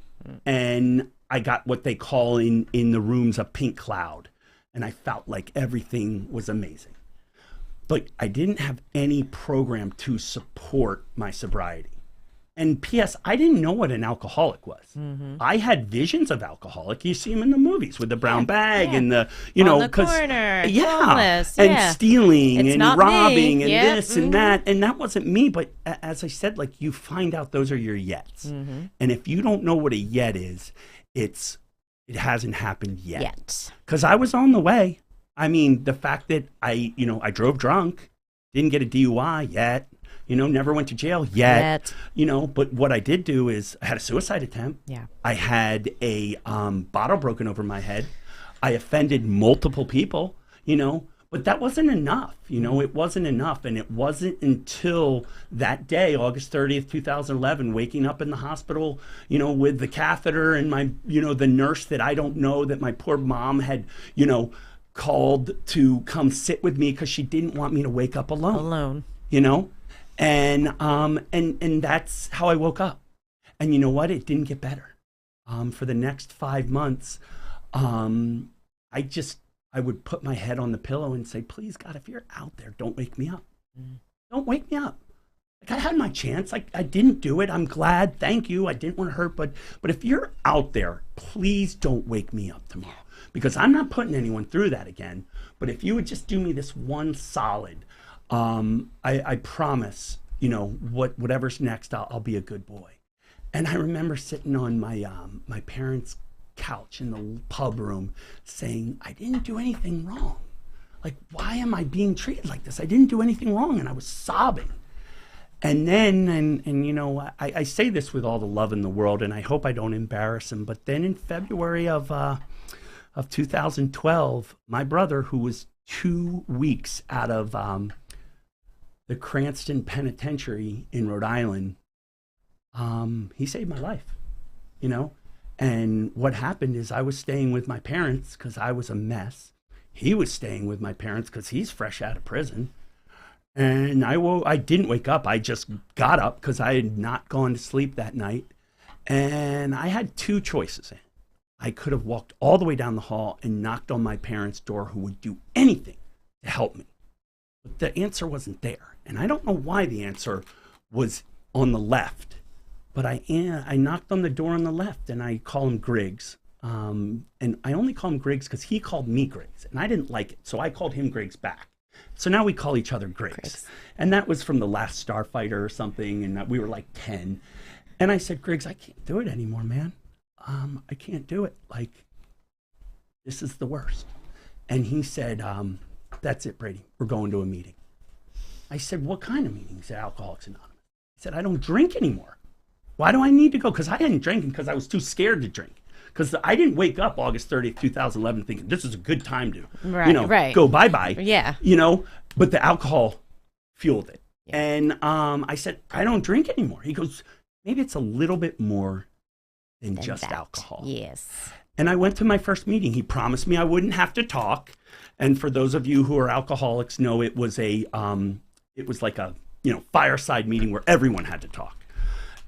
And I got what they call in the rooms a pink cloud. And I felt like everything was amazing. But I didn't have any program to support my sobriety. And P.S., I didn't know what an alcoholic was. I had visions of alcoholic. You see him in the movies with the brown bag and the, you know, on the corner, homeless, homeless, and stealing it's and not robbing me. and this and that. And that wasn't me. But as I said, like, you find out those are your yets. And if you don't know what a yet is, it hasn't happened yet. Because I was on the way. I mean, the fact that I drove drunk, didn't get a DUI yet. You know, never went to jail yet. You know, but what I did do is I had a suicide attempt. I had a bottle broken over my head. I offended multiple people, you know, but that wasn't enough. You know, it wasn't enough. And it wasn't until that day, August 30th, 2011, waking up in the hospital, you know, with the catheter and my, you know, the nurse that I don't know that my poor mom had, you know, called to come sit with me because she didn't want me to wake up alone. You know? And that's how I woke up. And you know what? It didn't get better. For the next 5 months, I would put my head on the pillow and say, please, God, if you're out there, don't wake me up. Don't wake me up. Like, I had my chance. I didn't do it. I'm glad. Thank you. I didn't want to hurt. But if you're out there, please don't wake me up tomorrow. Because I'm not putting anyone through that again. But if you would just do me this one solid, I promise, you know, whatever's next, I'll be a good boy. And I remember sitting on my parents' couch in the pub room saying, I didn't do anything wrong. Like, why am I being treated like this? I didn't do anything wrong. And I was sobbing. And then, and you know, I say this with all the love in the world, and I hope I don't embarrass him, but then in February of 2012, my brother, who was 2 weeks out of the Cranston Penitentiary in Rhode Island, he saved my life, you know? And what happened is I was staying with my parents because I was a mess. He was staying with my parents because he's fresh out of prison. And I didn't wake up. I just got up because I had not gone to sleep that night. And I had two choices. I could have walked all the way down the hall and knocked on my parents' door, who would do anything to help me. But the answer wasn't there. And I don't know why the answer was on the left. But I knocked on the door on the left, and I call him Griggs. And I only call him Griggs because he called me Griggs. And I didn't like it, so I called him Griggs back. So now we call each other Griggs. And that was from The Last Starfighter or something, and we were like 10. And I said, Griggs, I can't do it anymore, man. I can't do it. Like, this is the worst. And he said, that's it, Brady. We're going to a meeting. I said, what kind of meeting? He said, Alcoholics Anonymous. He said, I don't drink anymore. Why do I need to go? Because I hadn't drank because I was too scared to drink. Because I didn't wake up August 30th, 2011 thinking this is a good time to, go bye-bye. Yeah. You know, but the alcohol fueled it. Yeah. And I said, I don't drink anymore. He goes, maybe it's a little bit more than just that. Alcohol. Yes. And I went to my first meeting. He promised me I wouldn't have to talk. And for those of you who are alcoholics know it was like a, fireside meeting where everyone had to talk.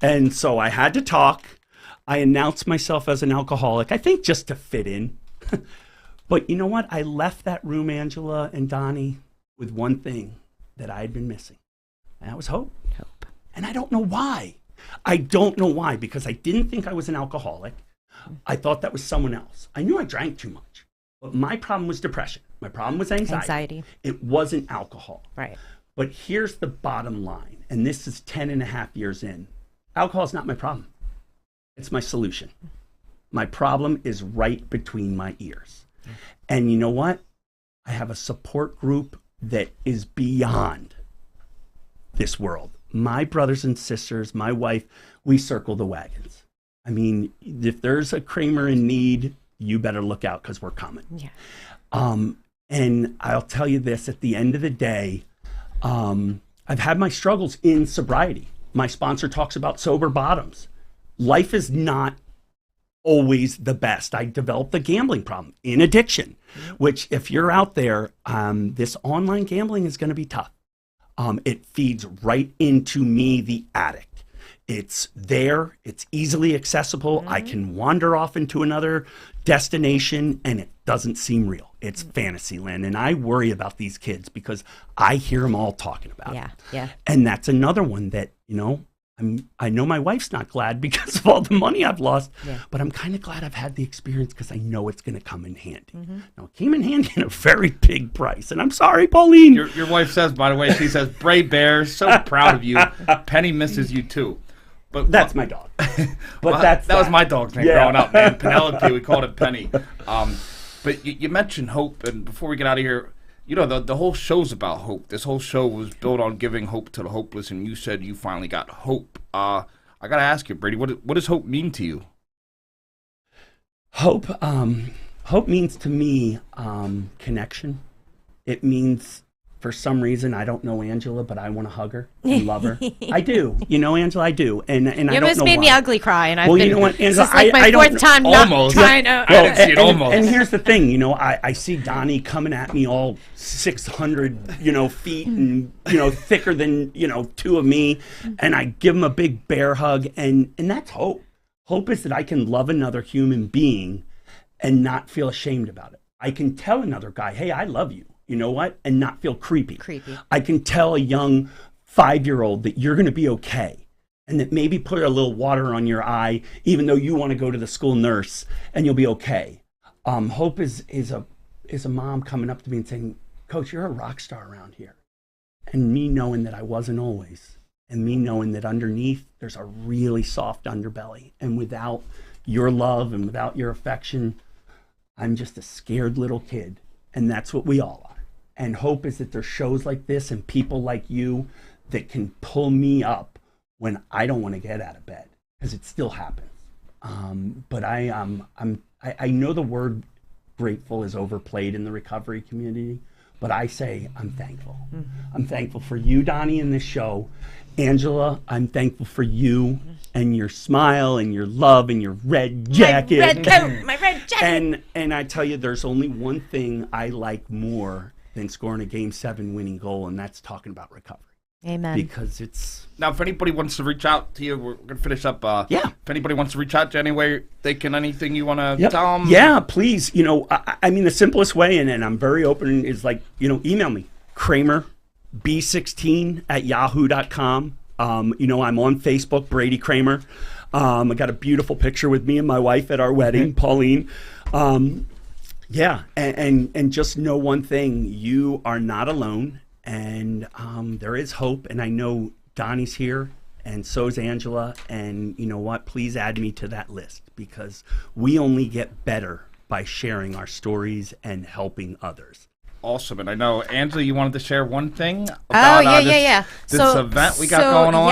And so I had to talk. I announced myself as an alcoholic, I think just to fit in. But you know what? I left that room, Angela and Donnie, with one thing that I had been missing. And that was hope. Hope. And I don't know why. I don't know why, because I didn't think I was an alcoholic. I thought that was someone else. I knew I drank too much. But my problem was depression. My problem was anxiety. It wasn't alcohol. Right. But here's the bottom line, and this is 10 and a half years in. Alcohol is not my problem. It's my solution. My problem is right between my ears. And you know what? I have a support group that is beyond this world. My brothers and sisters, my wife, we circle the wagons. I mean, if there's a Kramer in need, you better look out because we're coming. Yeah. And I'll tell you this, at the end of the day, I've had my struggles in sobriety. My sponsor talks about sober bottoms. Life is not always the best. I developed a gambling problem in addiction, which if you're out there, this online gambling is going to be tough. It feeds right into me, the addict. It's there. It's easily accessible. I can wander off into another destination and it doesn't seem real. It's fantasy land. And I worry about these kids because I hear them all talking about it. Yeah. And that's another one that, I know my wife's not glad because of all the money I've lost, but I'm kind of glad I've had the experience because I know it's going to come in handy. Now, it came in handy in a very big price. And I'm sorry, Pauline. Your wife says, by the way, she says, Bray Bear, so proud of you. Penny misses you too. But that's my dog. But that was my dog's name growing up, man. Penelope, we called it Penny. But you mentioned hope, and before we get out of here, the whole show's about hope. This whole show was built on giving hope to the hopeless, and you said you finally got hope. I got to ask you, Brady, what does hope mean to you? Hope means to me connection. It means, for some reason, I don't know Angela, but I want to hug her and love her. I do. Angela, I do. And I don't know You almost made me ugly cry, and I've well, been, you know what, Angela, this is like my fourth time not trying to. I didn't see it almost. And here's the thing, I see Donnie coming at me all 600, feet and, thicker than, two of me. And I give him a big bear hug. And that's hope. Hope is that I can love another human being and not feel ashamed about it. I can tell another guy, hey, I love you. You know what? And not feel creepy. I can tell a young 5-year-old that you're going to be okay. And that maybe put a little water on your eye, even though you want to go to the school nurse, and you'll be okay. Hope is a mom coming up to me and saying, Coach, you're a rock star around here. And me knowing that I wasn't always. And me knowing that underneath, there's a really soft underbelly. And without your love and without your affection, I'm just a scared little kid. And that's what we all are. And hope is that there's shows like this and people like you that can pull me up when I don't want to get out of bed, because it still happens. But I know the word grateful is overplayed in the recovery community, but I say I'm thankful. I'm thankful for you, Donnie, in this show. Angela, I'm thankful for you and your smile and your love and your red jacket. My red coat, my red jacket. And I tell you, there's only one thing I like more than scoring a Game 7 winning goal, and that's talking about recovery. Amen. Because it's... Now, if anybody wants to reach out to you, we're going to finish up. Yeah. If anybody wants to reach out to you anyway, anything you want to tell them? Yeah, please. I mean, the simplest way, and I'm very open, is email me, Kramer, b16@yahoo.com. I'm on Facebook, Brady Kramer. I got a beautiful picture with me and my wife at our wedding, Pauline. Yeah, and just know one thing, you are not alone, and there is hope, and I know Donnie's here, and so is Angela, and you know what, please add me to that list, because we only get better by sharing our stories and helping others. Awesome. And I know, Angela, you wanted to share one thing about this event we got going on?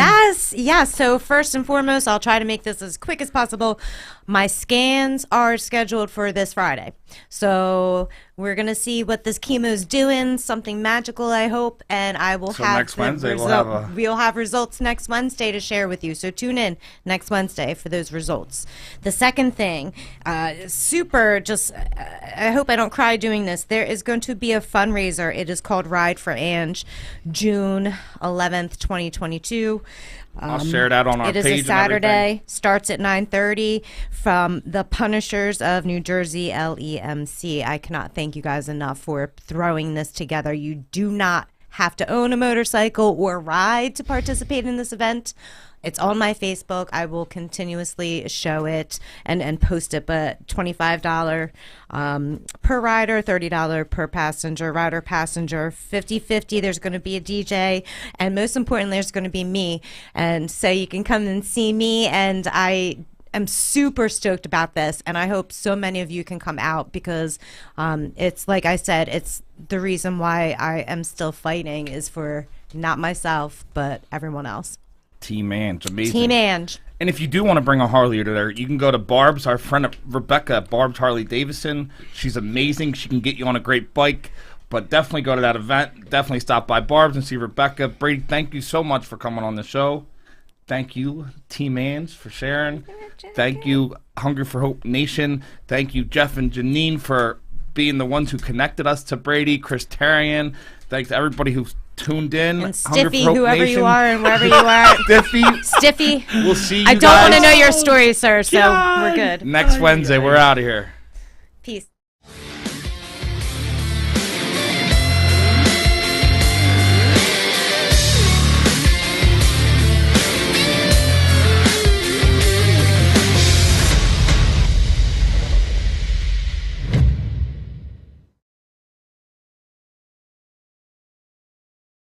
Yes. So first and foremost, I'll try to make this as quick as possible. My scans are scheduled for this Friday. So we're going to see what this chemo's doing, something magical, I hope, and I will have next Wednesday we'll have results next Wednesday to share with you. So tune in next Wednesday for those results. The second thing, I hope I don't cry doing this. There is going to be a fundraiser. It is called Ride for Ange, June 11th, 2022. I'll share that on our page. It is a Saturday, starts at 9:30 from the Punishers of New Jersey, LEMC. I cannot thank you guys enough for throwing this together. You do not have to own a motorcycle or ride to participate in this event. It's on my Facebook. I will continuously show it and post it, but $25 per rider, $30 per passenger, rider, passenger, 50-50. There's going to be a DJ, and most importantly, there's going to be me. And so you can come and see me, and I am super stoked about this, and I hope so many of you can come out, because it's, like I said, it's the reason why I am still fighting is for not myself, but everyone else. Team Ange, amazing. Team Ange. And if you do want to bring a Harley to there, you can go to Barb's, our friend Rebecca at Barb's Harley Davidson. She's amazing. She can get you on a great bike. But definitely go to that event. Definitely stop by Barb's and see Rebecca. Brady, thank you so much for coming on the show. Thank you, Team Ans, for sharing. Thank you, Hunger for Hope Nation. Thank you, Jeff and Janine, for being the ones who connected us to Brady, Chris Tarian. Thanks to everybody who tuned in. And Stiffy, whoever Nation. You are and wherever you are. Stiffy. We'll see you I don't want to know your story, sir, so we're good. Next Wednesday, we're out of here. Peace.